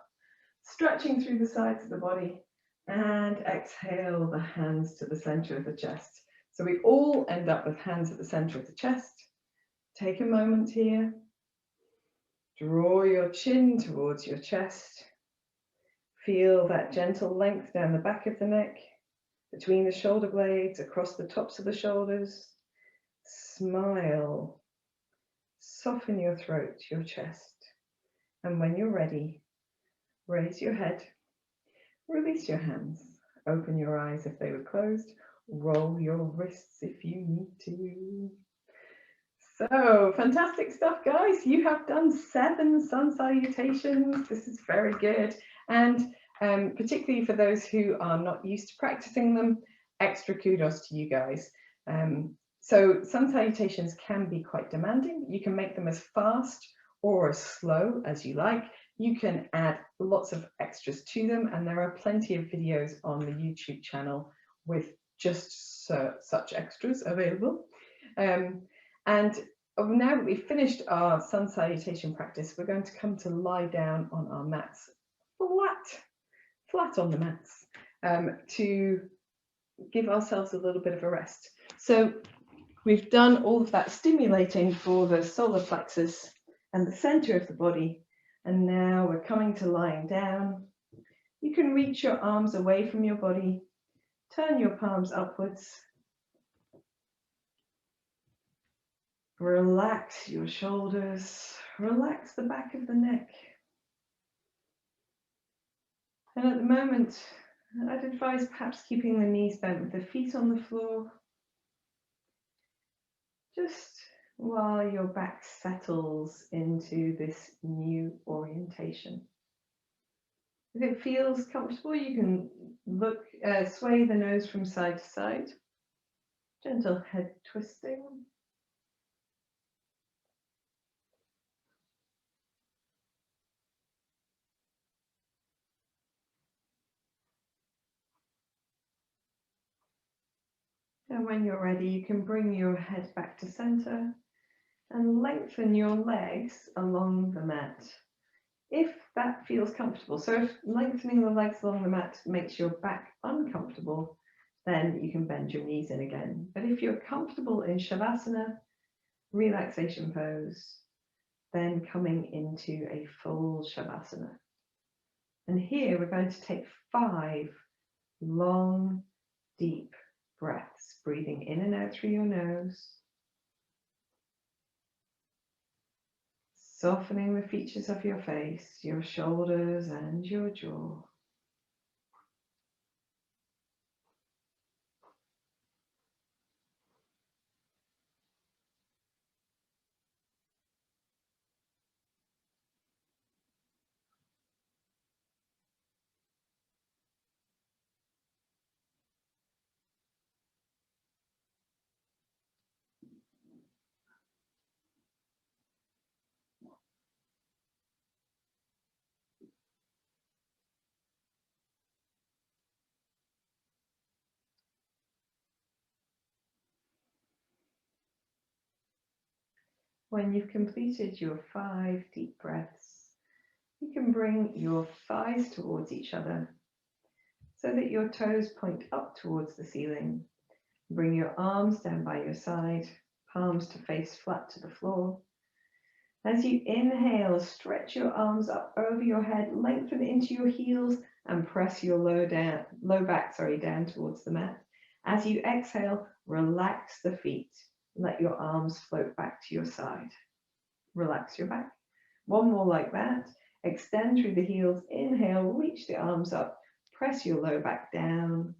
stretching through the sides of the body, and exhale the hands to the center of the chest. So we all end up with hands at the center of the chest. Take a moment here. Draw your chin towards your chest. Feel that gentle length down the back of the neck, between the shoulder blades, across the tops of the shoulders. Smile. Soften your throat, your chest. And when you're ready, raise your head, release your hands, open your eyes if they were closed, roll your wrists if you need to. So, fantastic stuff, guys. You have done 7 sun salutations. This is very good. And particularly for those who are not used to practicing them, extra kudos to you guys. So sun salutations can be quite demanding. You can make them as fast or as slow as you like. You can add lots of extras to them, and there are plenty of videos on the YouTube channel with just such extras available. And now that we've finished our sun salutation practice, we're going to come to lie down on our mats, flat on the mats, to give ourselves a little bit of a rest. So we've done all of that stimulating for the solar plexus and the center of the body. And now we're coming to lying down. You can reach your arms away from your body, turn your palms upwards. Relax your shoulders, relax the back of the neck. And at the moment, I'd advise perhaps keeping the knees bent with the feet on the floor, just while your back settles into this new orientation. If it feels comfortable, you can sway the nose from side to side, gentle head twisting. And when you're ready, you can bring your head back to center And lengthen your legs along the mat, if that feels comfortable. So if lengthening the legs along the mat makes your back uncomfortable, then you can bend your knees in again. But if you're comfortable in Shavasana, relaxation pose, then coming into a full Shavasana. And here we're going to take 5 long, deep breaths, breathing in and out through your nose, softening the features of your face, your shoulders and your jaw. When you've completed your 5 deep breaths, you can bring your thighs towards each other so that your toes point up towards the ceiling. Bring your arms down by your side, palms to face flat to the floor. As you inhale, stretch your arms up over your head, lengthen into your heels and press your low back down towards the mat. As you exhale, relax the feet. Let your arms float back to your side. Relax your back. One more like that. Extend through the heels. Inhale, reach the arms up. Press your low back down.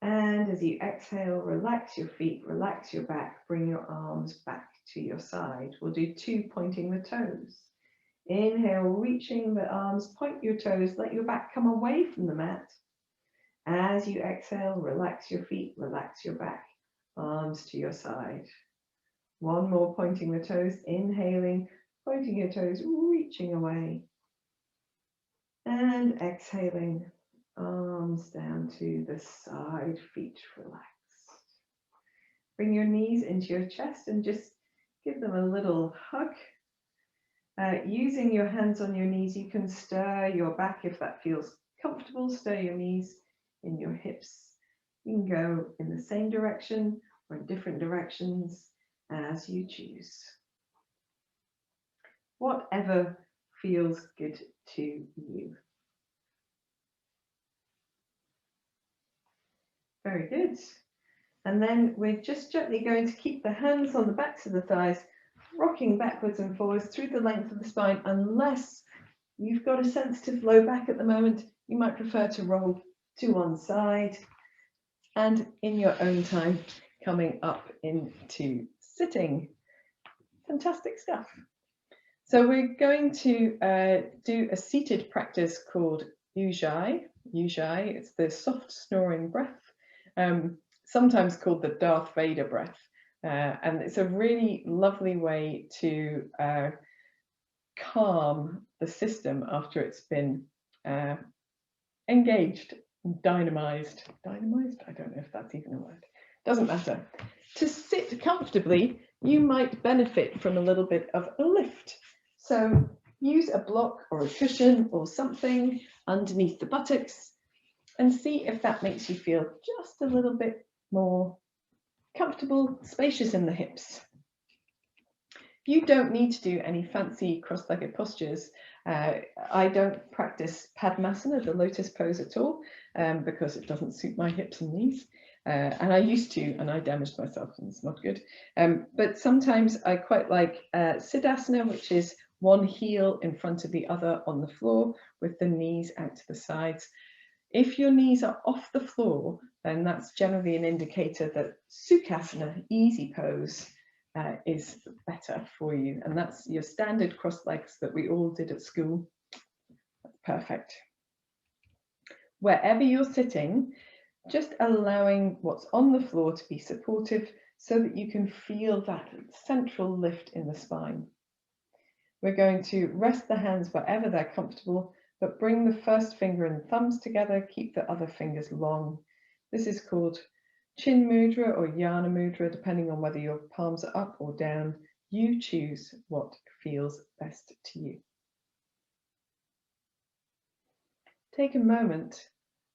And as you exhale, relax your feet, relax your back. Bring your arms back to your side. We'll do 2 pointing the toes. Inhale, reaching the arms, point your toes. Let your back come away from the mat. As you exhale, relax your feet, relax your back. Arms to your side. One more pointing the toes, inhaling, pointing your toes, reaching away. And exhaling, arms down to the side, feet relaxed. Bring your knees into your chest and just give them a little hug. Using your hands on your knees, you can stir your back if that feels comfortable. Stir your knees in your hips. You can go in the same direction or in different directions as you choose. Whatever feels good to you. Very good. And then we're just gently going to keep the hands on the backs of the thighs, rocking backwards and forwards through the length of the spine. Unless you've got a sensitive low back at the moment, you might prefer to roll to one side and in your own time coming up into sitting. Fantastic stuff. So we're going to do a seated practice called Ujjayi. Ujjayi, it's the soft snoring breath, sometimes called the Darth Vader breath. And it's a really lovely way to calm the system after it's been engaged, dynamized. Dynamized? I don't know if that's even a word. Doesn't matter. To sit comfortably, you might benefit from a little bit of a lift. So use a block or a cushion or something underneath the buttocks and see if that makes you feel just a little bit more comfortable, spacious in the hips. You don't need to do any fancy cross-legged postures. I don't practice Padmasana, the lotus pose, at all, because it doesn't suit my hips and knees. And I used to, and I damaged myself, and it's not good. But sometimes I quite like Siddhasana, which is one heel in front of the other on the floor with the knees out to the sides. If your knees are off the floor, then that's generally an indicator that Sukhasana, easy pose, is better for you. And that's your standard cross legs that we all did at school. That's perfect. Wherever you're sitting, just allowing what's on the floor to be supportive so that you can feel that central lift in the spine. We're going to rest the hands wherever they're comfortable, but bring the first finger and thumbs together, keep the other fingers long. This is called Chin Mudra or Yana Mudra, depending on whether your palms are up or down. You choose what feels best to you. Take a moment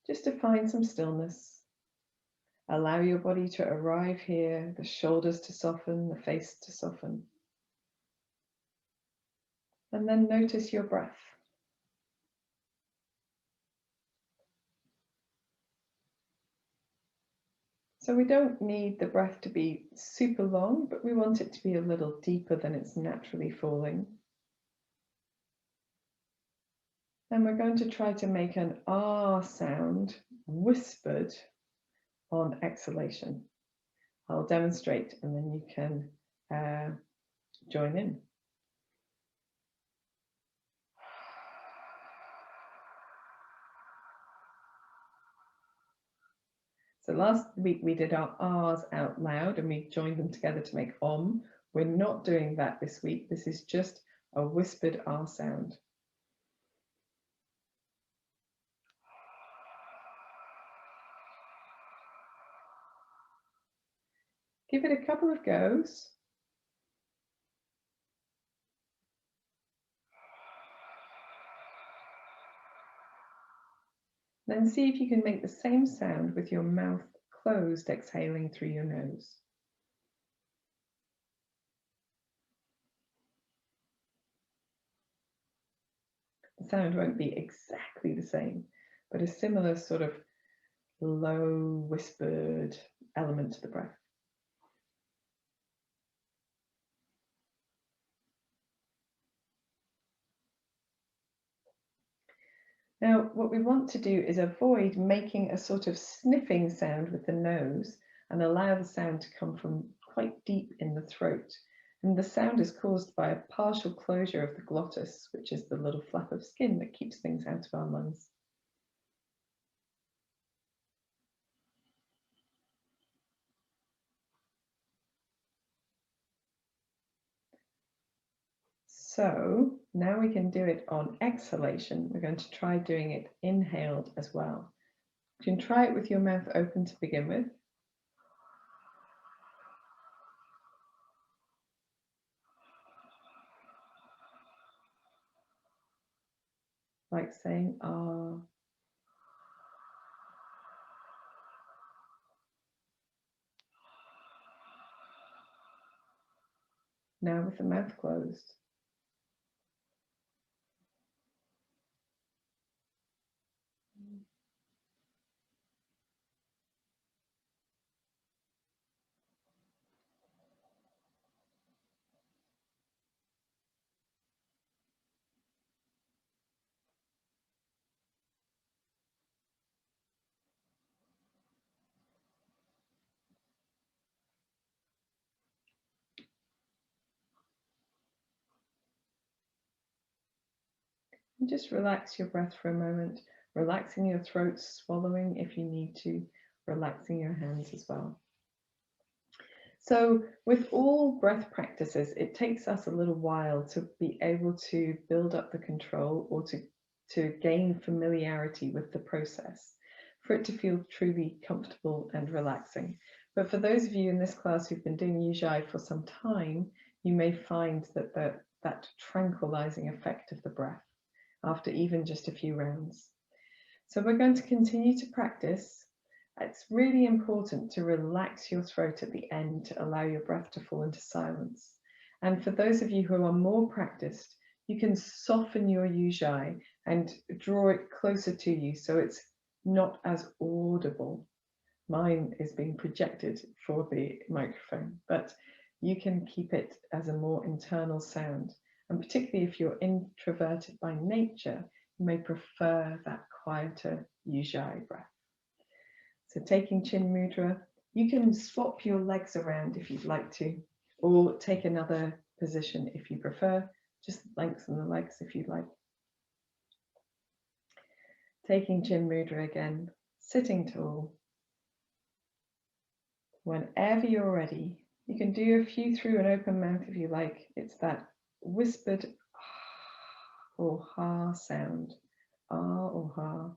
just to find some stillness. Allow your body to arrive here, the shoulders to soften, the face to soften. And then notice your breath. So we don't need the breath to be super long, but we want it to be a little deeper than it's naturally falling. And we're going to try to make an R sound whispered on exhalation. I'll demonstrate and then you can join in. So last week we did our R's out loud and we joined them together to make Om. We're not doing that this week. This is just a whispered R sound. Give it a couple of goes. Then see if you can make the same sound with your mouth closed, exhaling through your nose. The sound won't be exactly the same, but a similar sort of low whispered element to the breath. Now, what we want to do is avoid making a sort of sniffing sound with the nose and allow the sound to come from quite deep in the throat. And the sound is caused by a partial closure of the glottis, which is the little flap of skin that keeps things out of our lungs. So now we can do it on exhalation. We're going to try doing it inhaled as well. You can try it with your mouth open to begin with. Like saying ah. Now with the mouth closed. And just relax your breath for a moment, relaxing your throat, swallowing if you need to, relaxing your hands as well. So with all breath practices, it takes us a little while to be able to build up the control or to gain familiarity with the process, for it to feel truly comfortable and relaxing. But for those of you in this class who've been doing Ujjayi for some time, you may find that that tranquilizing effect of the breath after even just a few rounds. So we're going to continue to practice. It's really important to relax your throat at the end to allow your breath to fall into silence. And for those of you who are more practiced, you can soften your Ujjayi and draw it closer to you so it's not as audible. Mine is being projected for the microphone, but you can keep it as a more internal sound. And particularly if you're introverted by nature, you may prefer that quieter Ujjayi breath. So taking Chin Mudra, you can swap your legs around if you'd like to, or take another position if you prefer. Just lengthen the legs if you'd like. Taking Chin Mudra again, sitting tall. Whenever you're ready, you can do a few through an open mouth if you like. It's that whispered or ha sound, ah or ha.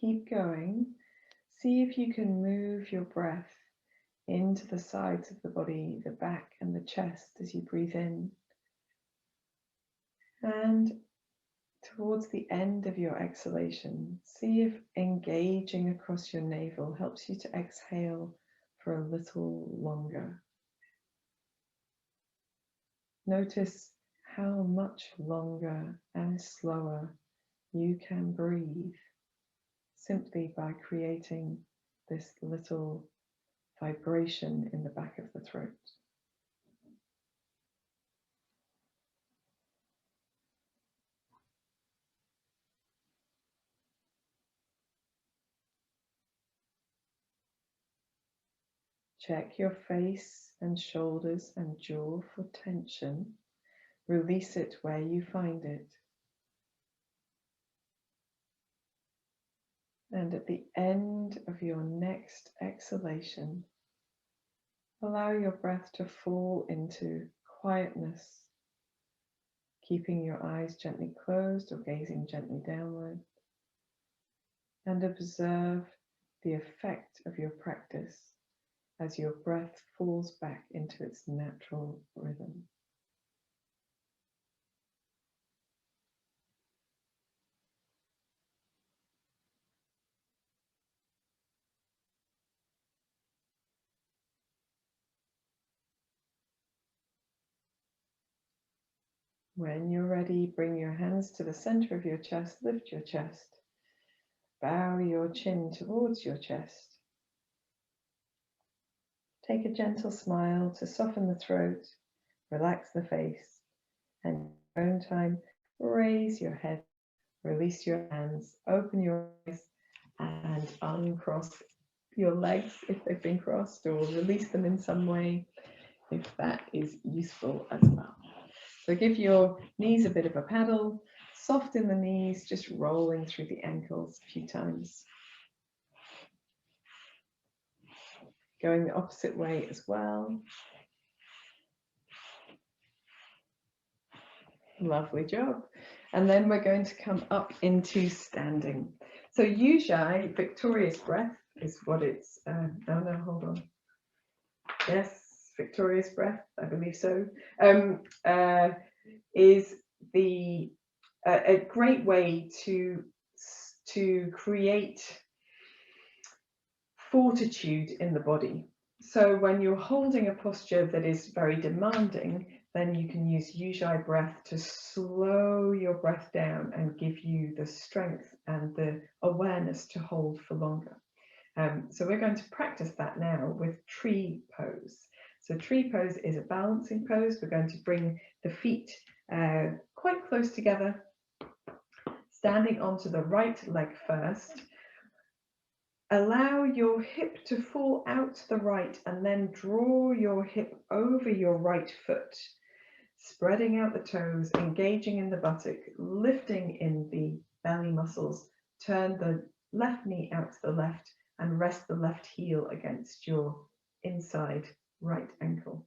Keep going. See if you can move your breath into the sides of the body, the back and the chest as you breathe in. And towards the end of your exhalation, see if engaging across your navel helps you to exhale for a little longer. Notice how much longer and slower you can breathe simply by creating this little vibration in the back of the throat. Check your face and shoulders and jaw for tension. Release it where you find it. And at the end of your next exhalation, allow your breath to fall into quietness, keeping your eyes gently closed or gazing gently downward, and observe the effect of your practice as your breath falls back into its natural rhythm. When you're ready, bring your hands to the center of your chest, lift your chest, bow your chin towards your chest. Take a gentle smile to soften the throat, relax the face, and at your own time, raise your head, release your hands, open your eyes, and uncross your legs if they've been crossed, or release them in some way if that is useful as well. So give your knees a bit of a paddle, soften the knees, just rolling through the ankles a few times. Going the opposite way as well. Lovely job. And then we're going to come up into standing. So Ujjayi, victorious breath, is what it's, no, hold on. Yes, victorious breath, I believe so, is a great way to create fortitude in the body. So when you're holding a posture that is very demanding, then you can use Ujjayi breath to slow your breath down and give you the strength and the awareness to hold for longer. So we're going to practice that now with tree pose. So tree pose is a balancing pose. We're going to bring the feet quite close together, standing onto the right leg first. Allow your hip to fall out to the right and then draw your hip over your right foot, spreading out the toes, engaging in the buttock, lifting in the belly muscles. Turn the left knee out to the left and rest the left heel against your inside right ankle.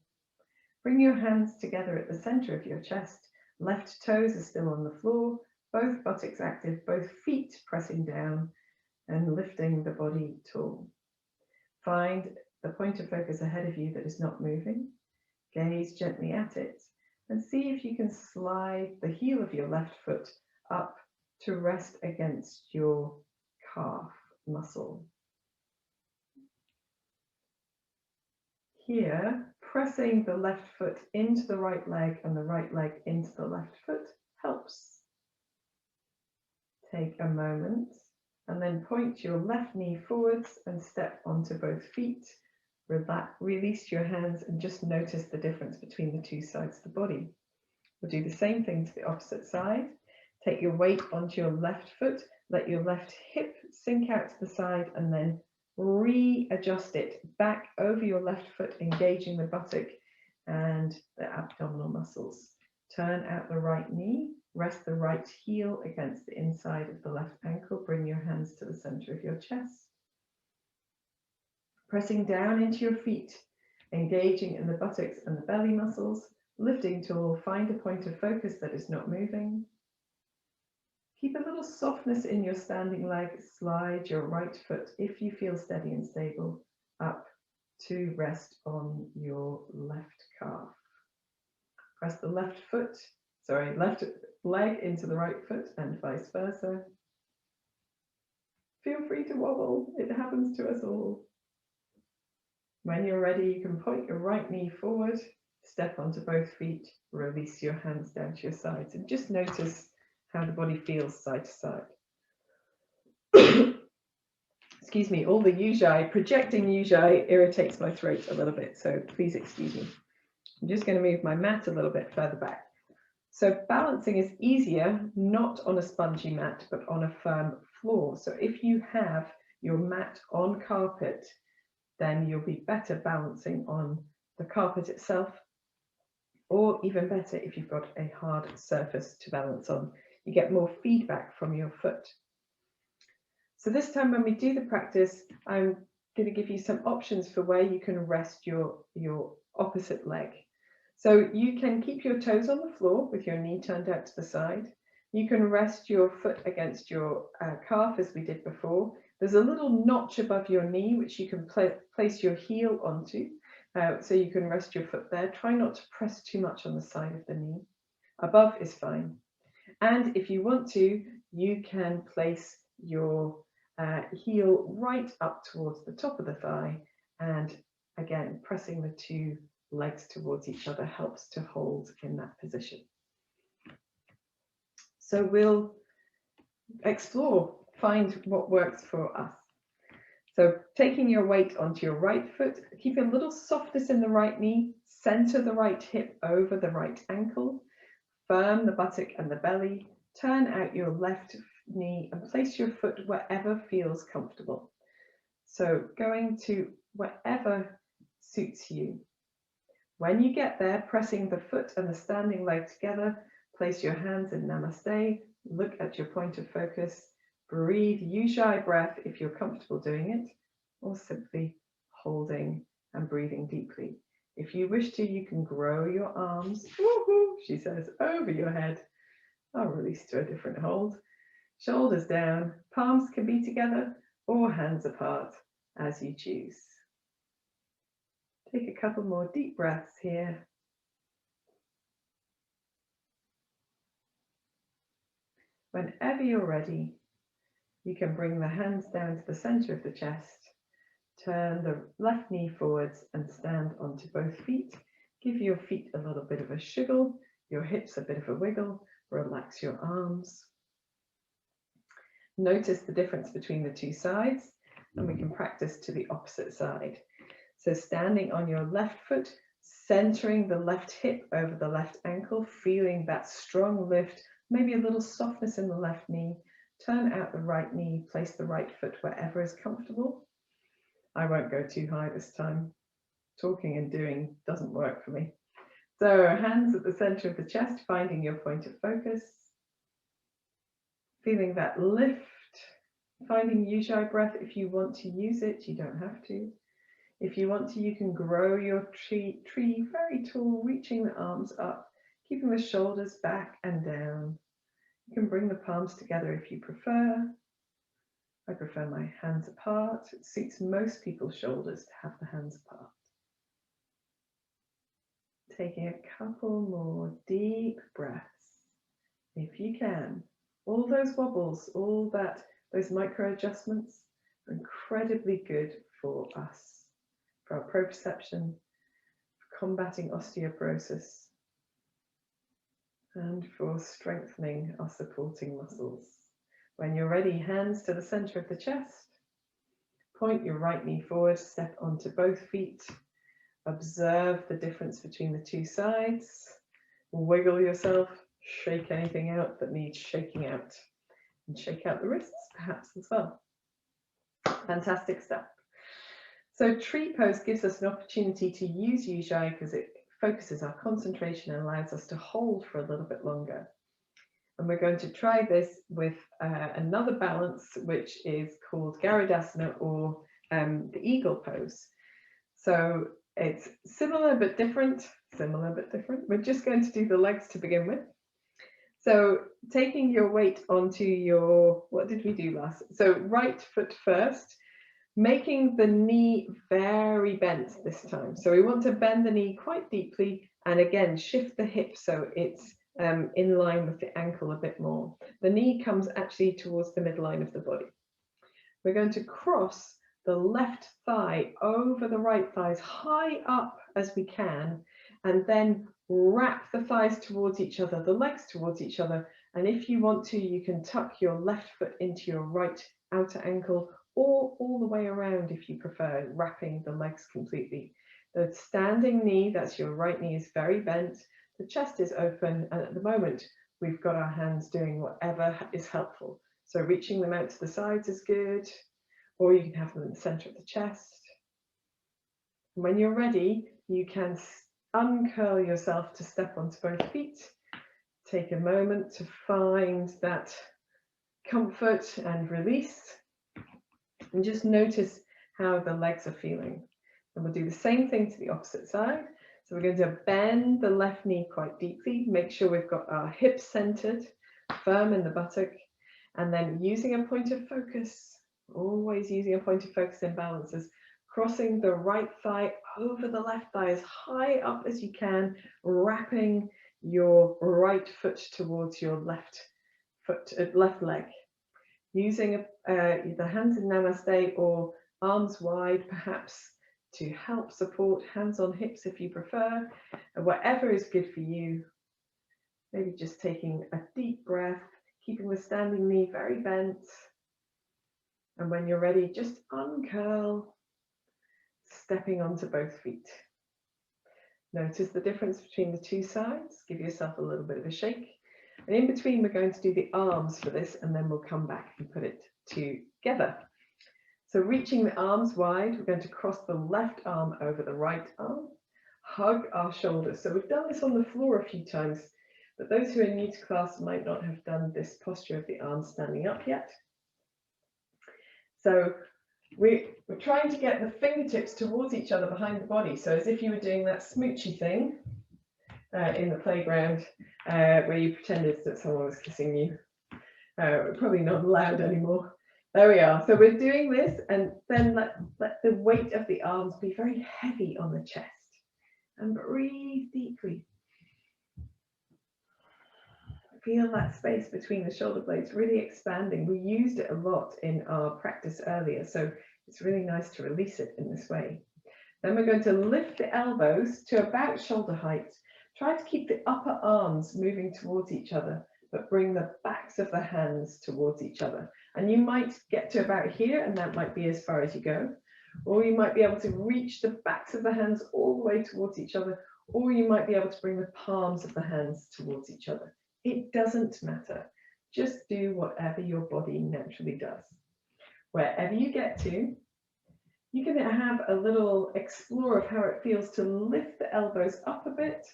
Bring your hands together at the center of your chest. Left toes are still on the floor, both buttocks active, both feet pressing down and lifting the body tall. Find the point of focus ahead of you that is not moving. Gaze gently at it and see if you can slide the heel of your left foot up to rest against your calf muscle. Here, pressing the left foot into the right leg and the right leg into the left foot helps. Take a moment and then point your left knee forwards and step onto both feet. Release your hands and just notice the difference between the two sides of the body. We'll do the same thing to the opposite side. Take your weight onto your left foot, let your left hip sink out to the side and then readjust it back over your left foot, engaging the buttock and the abdominal muscles. Turn out the right knee, rest the right heel against the inside of the left ankle, bring your hands to the center of your chest. Pressing down into your feet, engaging in the buttocks and the belly muscles, lifting tall, find a point of focus that is not moving. Keep a little softness in your standing leg. Slide your right foot, if you feel steady and stable, up to rest on your left calf. Press the left leg into the right foot and vice versa. Feel free to wobble. It happens to us all. When you're ready, you can point your right knee forward, step onto both feet, release your hands down to your sides, and just notice how the body feels side to side. Excuse me, all the Ujjayi, projecting Ujjayi irritates my throat a little bit, so please excuse me. I'm just going to move my mat a little bit further back. So balancing is easier, not on a spongy mat, but on a firm floor. So if you have your mat on carpet, then you'll be better balancing on the carpet itself, or even better if you've got a hard surface to balance on. You get more feedback from your foot. So this time when we do the practice, I'm going to give you some options for where you can rest your opposite leg. So you can keep your toes on the floor with your knee turned out to the side. You can rest your foot against your calf as we did before. There's a little notch above your knee which you can place your heel onto. So you can rest your foot there. Try not to press too much on the side of the knee. Above is fine. And if you want to, you can place your heel right up towards the top of the thigh, and again pressing the two legs towards each other helps to hold in that position. So we'll explore, find what works for us. So taking your weight onto your right foot, keep a little softness in the right knee, center the right hip over the right ankle, firm the buttock and the belly, turn out your left knee and place your foot wherever feels comfortable. So going to wherever suits you. When you get there, pressing the foot and the standing leg together, place your hands in Namaste, look at your point of focus, breathe Ujjayi breath if you're comfortable doing it, or simply holding and breathing deeply. If you wish to, you can grow your arms, woohoo, she says, over your head. I'll release to a different hold. Shoulders down, palms can be together or hands apart as you choose. Take a couple more deep breaths here. Whenever you're ready, you can bring the hands down to the center of the chest, turn the left knee forwards and stand onto both feet. Give your feet a little bit of a shiggle, your hips a bit of a wiggle, relax your arms. Notice the difference between the two sides, and we can practice to the opposite side. So standing on your left foot, centering the left hip over the left ankle, feeling that strong lift, maybe a little softness in the left knee. Turn out the right knee, place the right foot wherever is comfortable. I won't go too high this time. Talking and doing doesn't work for me. So hands at the center of the chest, finding your point of focus. Feeling that lift, finding Ujjayi breath if you want to use it, you don't have to. If you want to, you can grow your tree very tall, reaching the arms up, keeping the shoulders back and down. You can bring the palms together if you prefer. I prefer my hands apart. It suits most people's shoulders to have the hands apart. Taking a couple more deep breaths, if you can. All those wobbles, those micro adjustments are incredibly good for us, for our proprioception, for combating osteoporosis, and for strengthening our supporting muscles. When you're ready, hands to the center of the chest. Point your right knee forward, step onto both feet. Observe the difference between the two sides. Wiggle yourself, shake anything out that needs shaking out. And shake out the wrists perhaps as well. Fantastic stuff. So tree pose gives us an opportunity to use Ujjayi because it focuses our concentration and allows us to hold for a little bit longer. And we're going to try this with another balance, which is called Garudasana, or the eagle pose. So it's similar but different, We're just going to do the legs to begin with. So taking your weight onto your, what did we do last? So right foot first, making the knee very bent this time. So we want to bend the knee quite deeply and again shift the hip so it's in line with the ankle a bit more. The knee comes actually towards the midline of the body. We're going to cross the left thigh over the right thigh as high up as we can, and then wrap the thighs towards each other, the legs towards each other. And if you want to, you can tuck your left foot into your right outer ankle, or all the way around if you prefer, wrapping the legs completely. The standing knee, that's your right knee, is very bent. The chest is open, and at the moment, we've got our hands doing whatever is helpful. So reaching them out to the sides is good, or you can have them in the center of the chest. And when you're ready, you can uncurl yourself to step onto both feet. Take a moment to find that comfort and release, and just notice how the legs are feeling. And we'll do the same thing to the opposite side. So we're going to bend the left knee quite deeply, make sure we've got our hips centered, firm in the buttock, and then using a point of focus, always using a point of focus in balances, crossing the right thigh over the left thigh as high up as you can, wrapping your right foot towards your left leg. Using the hands in Namaste or arms wide, perhaps, to help support, hands on hips if you prefer, and whatever is good for you. Maybe just taking a deep breath, keeping the standing knee very bent. And when you're ready, just uncurl, stepping onto both feet. Notice the difference between the two sides. Give yourself a little bit of a shake. And in between, we're going to do the arms for this, and then we'll come back and put it together. So reaching the arms wide, we're going to cross the left arm over the right arm, hug our shoulders. So we've done this on the floor a few times, but those who are new to class might not have done this posture of the arms standing up yet. So we're trying to get the fingertips towards each other behind the body. So as if you were doing that smoochy thing in the playground where you pretended that someone was kissing you. We're probably not allowed anymore. There we are. So we're doing this, and then let the weight of the arms be very heavy on the chest. And breathe deeply. Feel that space between the shoulder blades really expanding. We used it a lot in our practice earlier, so it's really nice to release it in this way. Then we're going to lift the elbows to about shoulder height. Try to keep the upper arms moving towards each other, but bring the backs of the hands towards each other. And you might get to about here, and that might be as far as you go. Or you might be able to reach the backs of the hands all the way towards each other, or you might be able to bring the palms of the hands towards each other. It doesn't matter. Just do whatever your body naturally does. Wherever you get to, you can have a little explore of how it feels to lift the elbows up a bit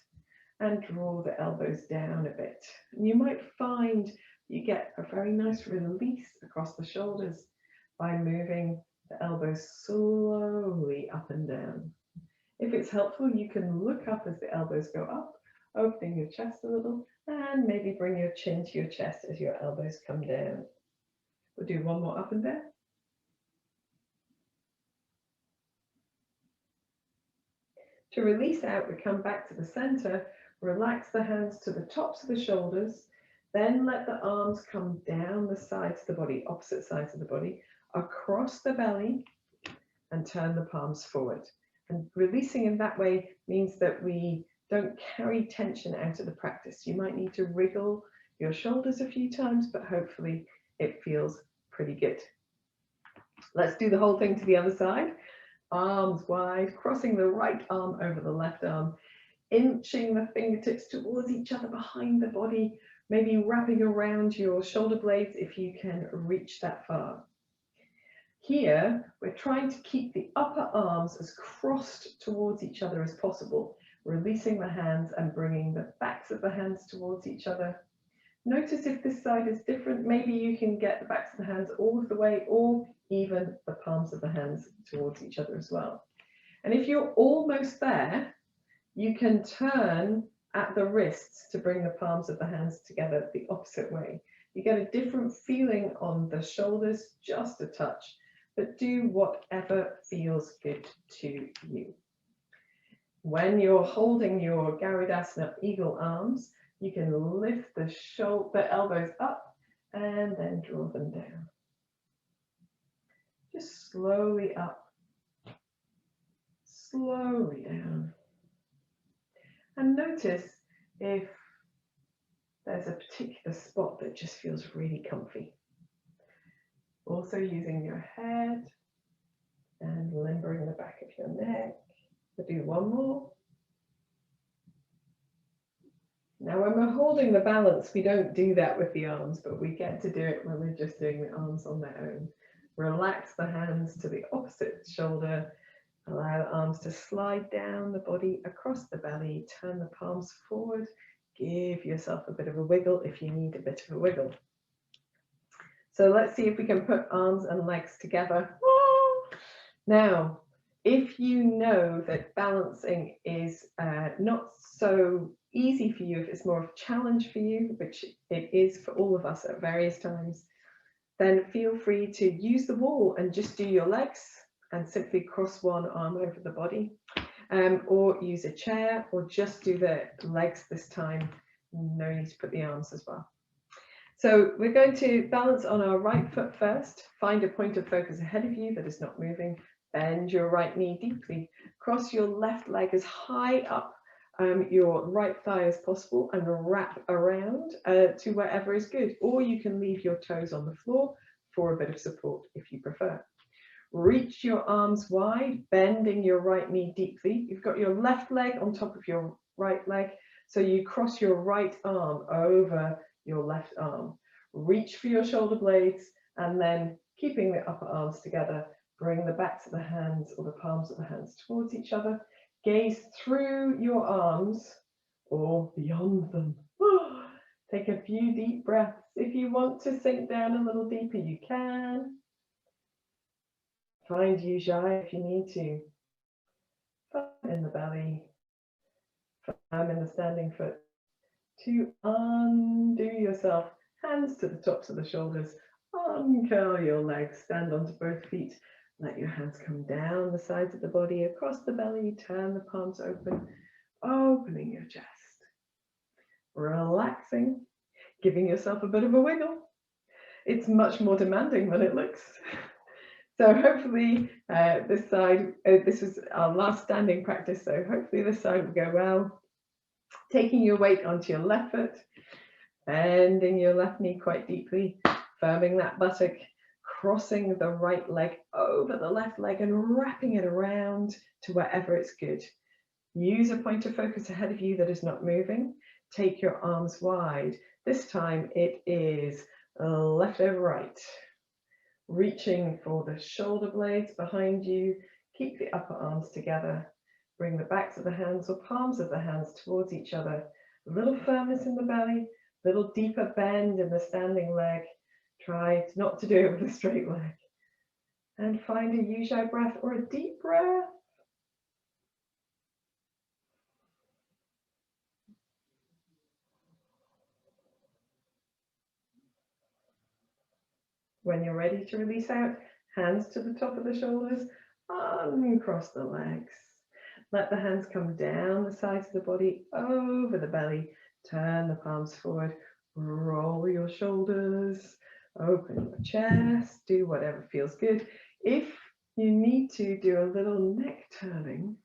and draw the elbows down a bit. And you might find you get a very nice release across the shoulders by moving the elbows slowly up and down. If it's helpful, you can look up as the elbows go up, opening your chest a little, and maybe bring your chin to your chest as your elbows come down. We'll do one more up and down. To release out, we come back to the center, relax the hands to the tops of the shoulders, then let the arms come down the sides of the body, opposite sides of the body, across the belly, and turn the palms forward. And releasing in that way means that we don't carry tension out of the practice. You might need to wriggle your shoulders a few times, but hopefully it feels pretty good. Let's do the whole thing to the other side. Arms wide, crossing the right arm over the left arm, inching the fingertips towards each other behind the body, maybe wrapping around your shoulder blades if you can reach that far. Here, we're trying to keep the upper arms as crossed towards each other as possible, releasing the hands and bringing the backs of the hands towards each other. Notice if this side is different, maybe you can get the backs of the hands all of the way, or even the palms of the hands towards each other as well. And if you're almost there, you can turn at the wrists to bring the palms of the hands together the opposite way. You get a different feeling on the shoulders, just a touch, but do whatever feels good to you. When you're holding your Garudasana eagle arms, you can lift the elbows up and then draw them down. Just slowly up, slowly down. And notice if there's a particular spot that just feels really comfy. Also using your head and limbering the back of your neck. We'll do one more. Now when we're holding the balance, we don't do that with the arms, but we get to do it when we're just doing the arms on their own. Relax the hands to the opposite shoulder. Allow the arms to slide down the body across the belly. Turn the palms forward. Give yourself a bit of a wiggle if you need a bit of a wiggle. So let's see if we can put arms and legs together. Now, if you know that balancing is not so easy for you, if it's more of a challenge for you, which it is for all of us at various times, then feel free to use the wall and just do your legs and simply cross one arm over the body, or use a chair, or just do the legs this time. No need to put the arms as well. So we're going to balance on our right foot first. Find a point of focus ahead of you that is not moving. Bend your right knee deeply. Cross your left leg as high up your right thigh as possible and wrap around to wherever is good. Or you can leave your toes on the floor for a bit of support if you prefer. Reach your arms wide, bending your right knee deeply. You've got your left leg on top of your right leg, so you cross your right arm over your left arm. Reach for your shoulder blades, and then keeping the upper arms together, bring the backs of the hands or the palms of the hands towards each other. Gaze through your arms or beyond them. Take a few deep breaths. If you want to sink down a little deeper, you can. Find Ujjayi if you need to. Firm in the belly, firm in the standing foot. To undo yourself, hands to the tops of the shoulders. Uncurl your legs, stand onto both feet. Let your hands come down the sides of the body, across the belly. Turn the palms open, opening your chest. Relaxing, giving yourself a bit of a wiggle. It's much more demanding than it looks. So hopefully this side, this was our last standing practice, so hopefully this side will go well. Taking your weight onto your left foot, bending your left knee quite deeply, firming that buttock, crossing the right leg over the left leg and wrapping it around to wherever it's good. Use a point of focus ahead of you that is not moving. Take your arms wide. This time it is left over right. Reaching for the shoulder blades behind you. Keep the upper arms together. Bring the backs of the hands or palms of the hands towards each other. A little firmness in the belly, a little deeper bend in the standing leg. Try not to do it with a straight leg. And find a Ujjayi breath or a deep breath. When you're ready to release out, hands to the top of the shoulders, uncross the legs. Let the hands come down the sides of the body, over the belly. Turn the palms forward, roll your shoulders, open your chest, do whatever feels good. If you need to do a little neck turning,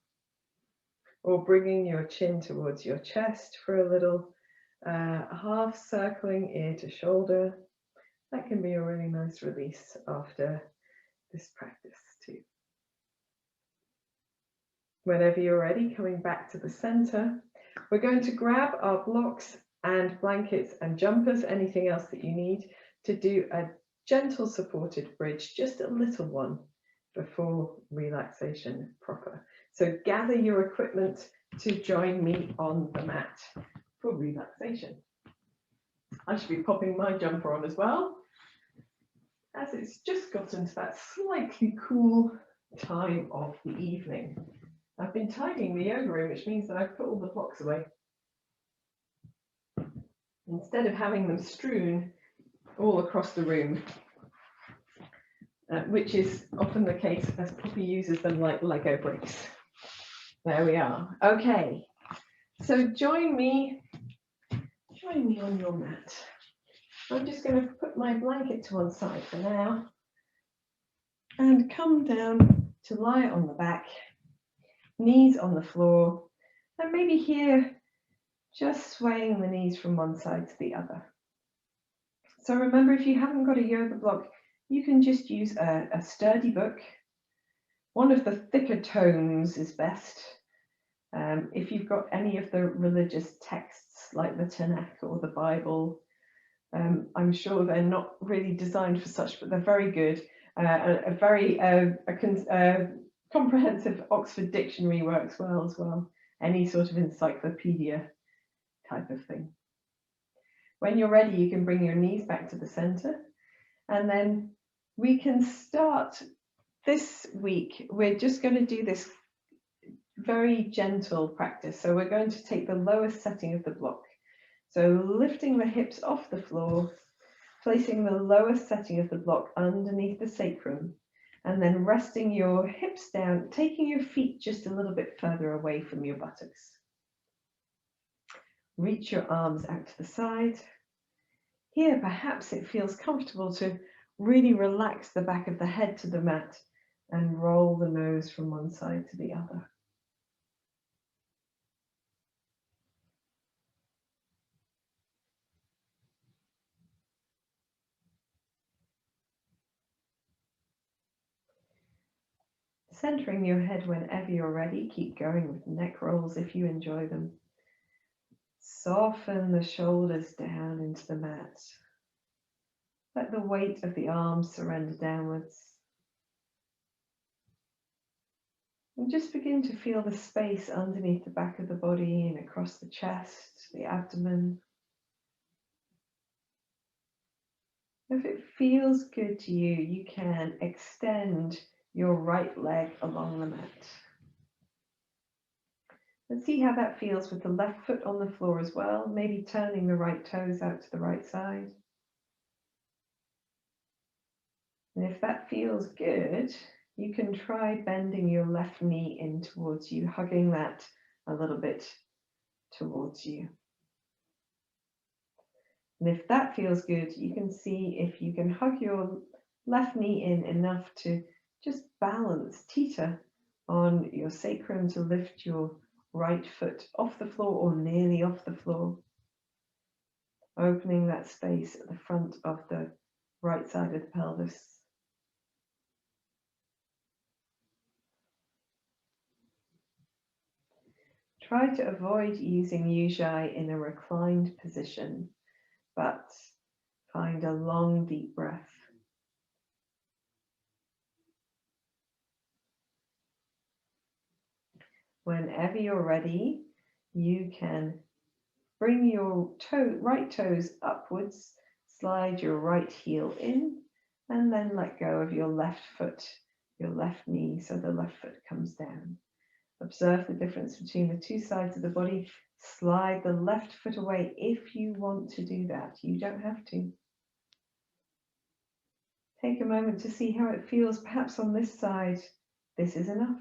or bringing your chin towards your chest for a little half circling ear to shoulder, that can be a really nice release after this practice too. Whenever you're ready, coming back to the center, we're going to grab our blocks and blankets and jumpers, anything else that you need, to do a gentle supported bridge, just a little one, before relaxation proper. So gather your equipment to join me on the mat for relaxation. I should be popping my jumper on as well, as it's just gotten to that slightly cool time of the evening. I've been tidying the yoga room, which means that I've put all the blocks away. instead of having them strewn all across the room, which is often the case as Poppy uses them like Lego bricks. There we are. Okay, so join me on your mat. I'm just going to put my blanket to one side for now and come down to lie on the back, knees on the floor, and maybe here just swaying the knees from one side to the other. So remember, if you haven't got a yoga block, you can just use a sturdy book. One of the thicker tomes is best. If you've got any of the religious texts like the Tanakh or the Bible, I'm sure they're not really designed for such, but they're very good. A very comprehensive Oxford Dictionary works well as well. Any sort of encyclopedia type of thing. When you're ready, you can bring your knees back to the center, and then we can start this week. We're just going to do this very gentle practice. So we're going to take the lowest setting of the block. So lifting the hips off the floor, placing the lowest setting of the block underneath the sacrum, and then resting your hips down, taking your feet just a little bit further away from your buttocks. Reach your arms out to the side. Here, perhaps it feels comfortable to really relax the back of the head to the mat and roll the nose from one side to the other. Centering your head whenever you're ready. Keep going with neck rolls if you enjoy them. Soften the shoulders down into the mat. Let the weight of the arms surrender downwards. And just begin to feel the space underneath the back of the body and across the chest, the abdomen. If it feels good to you, you can extend your right leg along the mat. And see how that feels with the left foot on the floor as well, maybe turning the right toes out to the right side. And if that feels good, you can try bending your left knee in towards you, hugging that a little bit towards you. And if that feels good, you can see if you can hug your left knee in enough to just balance, teeter on your sacrum to lift your right foot off the floor or nearly off the floor, opening that space at the front of the right side of the pelvis. Try to avoid using Ujjayi in a reclined position, but find a long, deep breath. Whenever you're ready, you can bring your right toes upwards, slide your right heel in, and then let go of your left foot, your left knee, so the left foot comes down. Observe the difference between the two sides of the body. Slide the left foot away if you want to do that. You don't have to. Take a moment to see how it feels. Perhaps on this side, this is enough.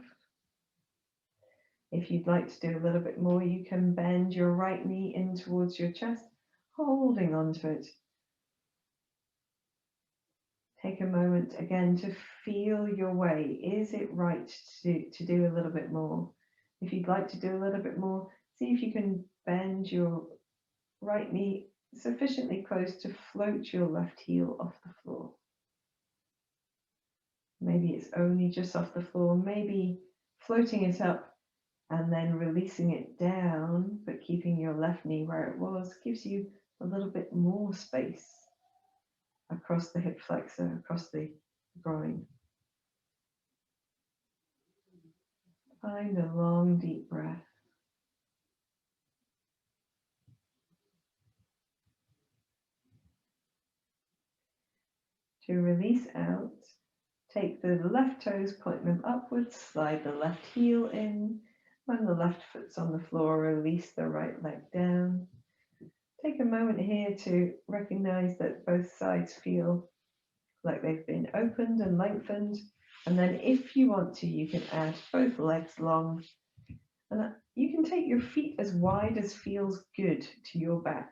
If you'd like to do a little bit more, you can bend your right knee in towards your chest, holding onto it. Take a moment again to feel your way. Is it right to do a little bit more? If you'd like to do a little bit more, see if you can bend your right knee sufficiently close to float your left heel off the floor. Maybe it's only just off the floor, maybe floating it up and then releasing it down, but keeping your left knee where it was gives you a little bit more space across the hip flexor, across the groin. Find a long, deep breath. To release out, take the left toes, point them upwards, slide the left heel in. When the left foot's on the floor, release the right leg down. Take a moment here to recognize that both sides feel like they've been opened and lengthened. And then if you want to, you can add both legs long. And you can take your feet as wide as feels good to your back.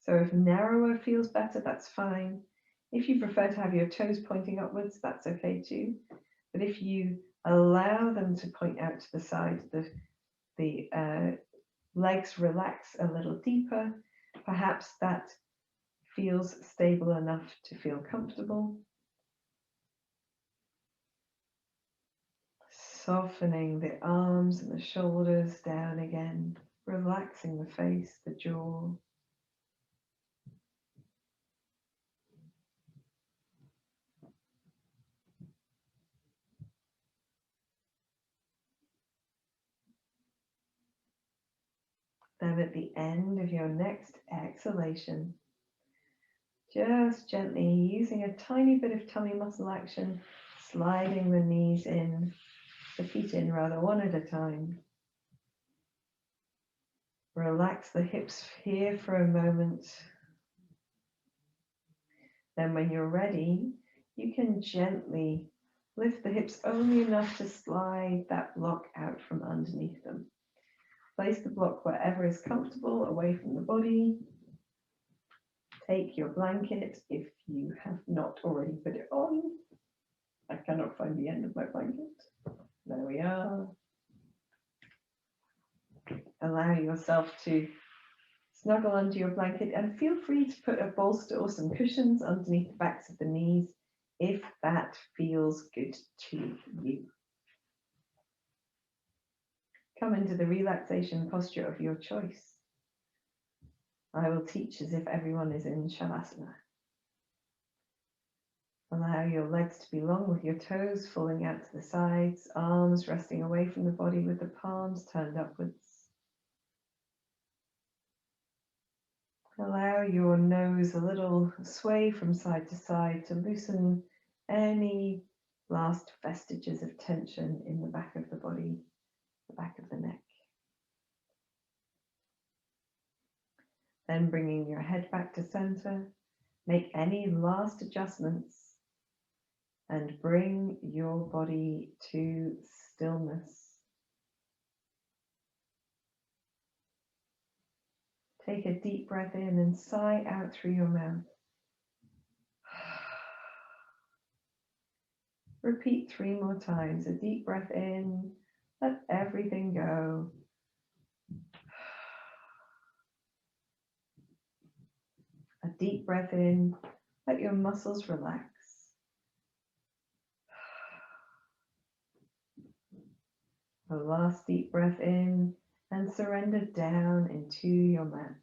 So if narrower feels better, that's fine. If you prefer to have your toes pointing upwards, that's okay too. But if you allow them to point out to the side, the legs relax a little deeper, perhaps that feels stable enough to feel comfortable. Softening the arms and the shoulders down again, relaxing the face, the jaw. Then at the end of your next exhalation, just gently using a tiny bit of tummy muscle action, sliding the knees in, the feet in rather, one at a time. Relax the hips here for a moment. Then when you're ready, you can gently lift the hips only enough to slide that block out from underneath them. Place the block wherever is comfortable, away from the body. Take your blanket if you have not already put it on. I cannot find the end of my blanket. There we are. Allow yourself to snuggle under your blanket and feel free to put a bolster or some cushions underneath the backs of the knees if that feels good to you. Come into the relaxation posture of your choice. I will teach as if everyone is in Shavasana. Allow your legs to be long with your toes falling out to the sides, arms resting away from the body with the palms turned upwards. Allow your nose a little sway from side to side to loosen any last vestiges of tension in the back of the body, the back of the neck. Then bringing your head back to center, make any last adjustments and bring your body to stillness. Take a deep breath in and sigh out through your mouth. Repeat 3 more times. A deep breath in, let everything go. A deep breath in, let your muscles relax. A last deep breath in and surrender down into your mat.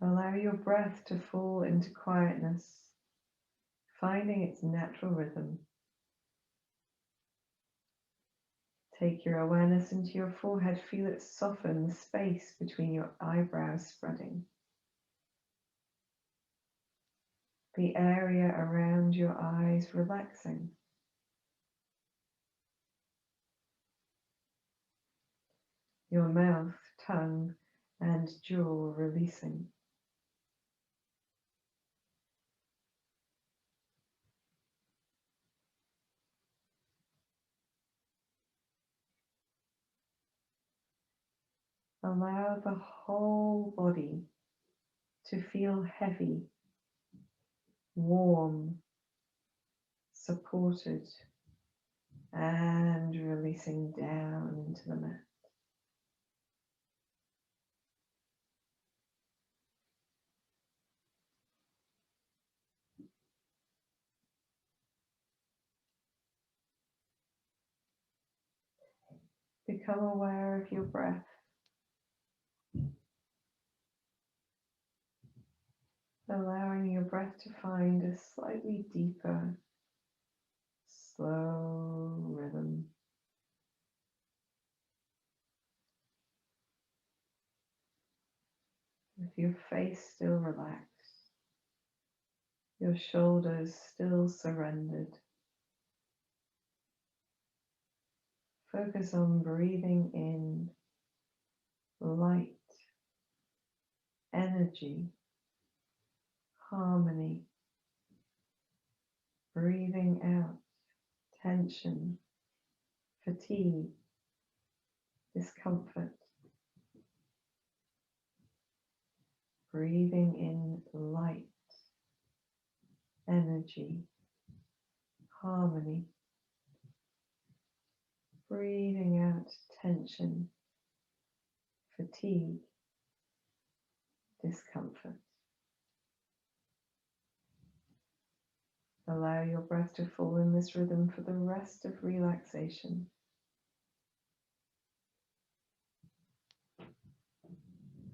Allow your breath to fall into quietness, finding its natural rhythm. Take your awareness into your forehead, feel it soften, the space between your eyebrows spreading. The area around your eyes relaxing. Your mouth, tongue, and jaw releasing. Allow the whole body to feel heavy, warm, supported, and releasing down into the mat. Become aware of your breath. Allowing your breath to find a slightly deeper, slow rhythm. With your face still relaxed, your shoulders still surrendered, Focus on breathing in light, energy, harmony. Breathing out tension, fatigue, discomfort. Breathing in light, energy, harmony. Breathing out tension, fatigue, discomfort. Allow your breath to fall in this rhythm for the rest of relaxation.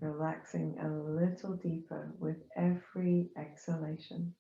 Relaxing a little deeper with every exhalation.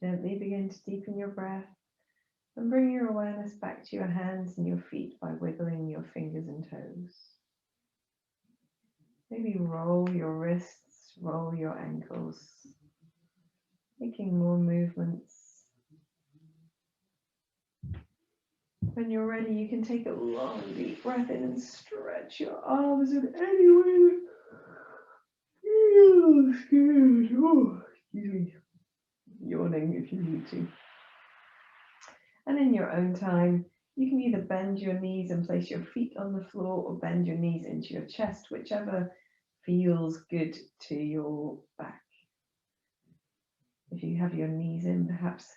Gently begin to deepen your breath and bring your awareness back to your hands and your feet by wiggling your fingers and toes. Maybe roll your wrists, roll your ankles, making more movements. When you're ready, you can take a long, deep breath in and stretch your arms in any way that feels good. Oh, excuse me. Yawning if you need to. And in your own time, you can either bend your knees and place your feet on the floor or bend your knees into your chest, whichever feels good to your back. If you have your knees in, perhaps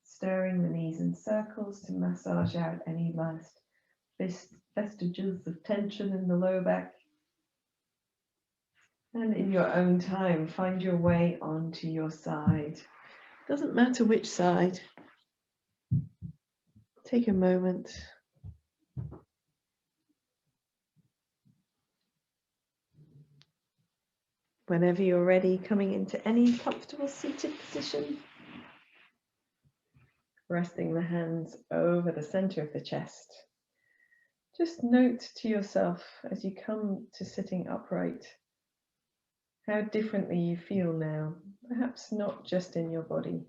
stirring the knees in circles to massage out any last vestiges of tension in the low back. And in your own time, find your way onto your side. Doesn't matter which side. Take a moment. Whenever you're ready, coming into any comfortable seated position. Resting the hands over the center of the chest. Just note to yourself as you come to sitting upright how differently you feel now. Perhaps not just in your body,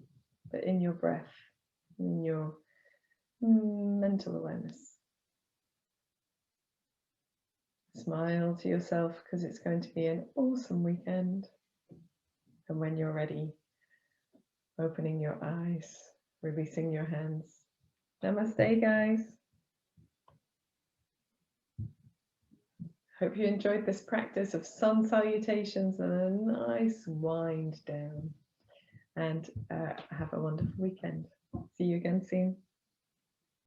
but in your breath, in your mental awareness. Smile to yourself because it's going to be an awesome weekend. And when you're ready, opening your eyes, releasing your hands. Namaste, guys. Hope you enjoyed this practice of sun salutations and a nice wind down. And have a wonderful weekend. See you again soon.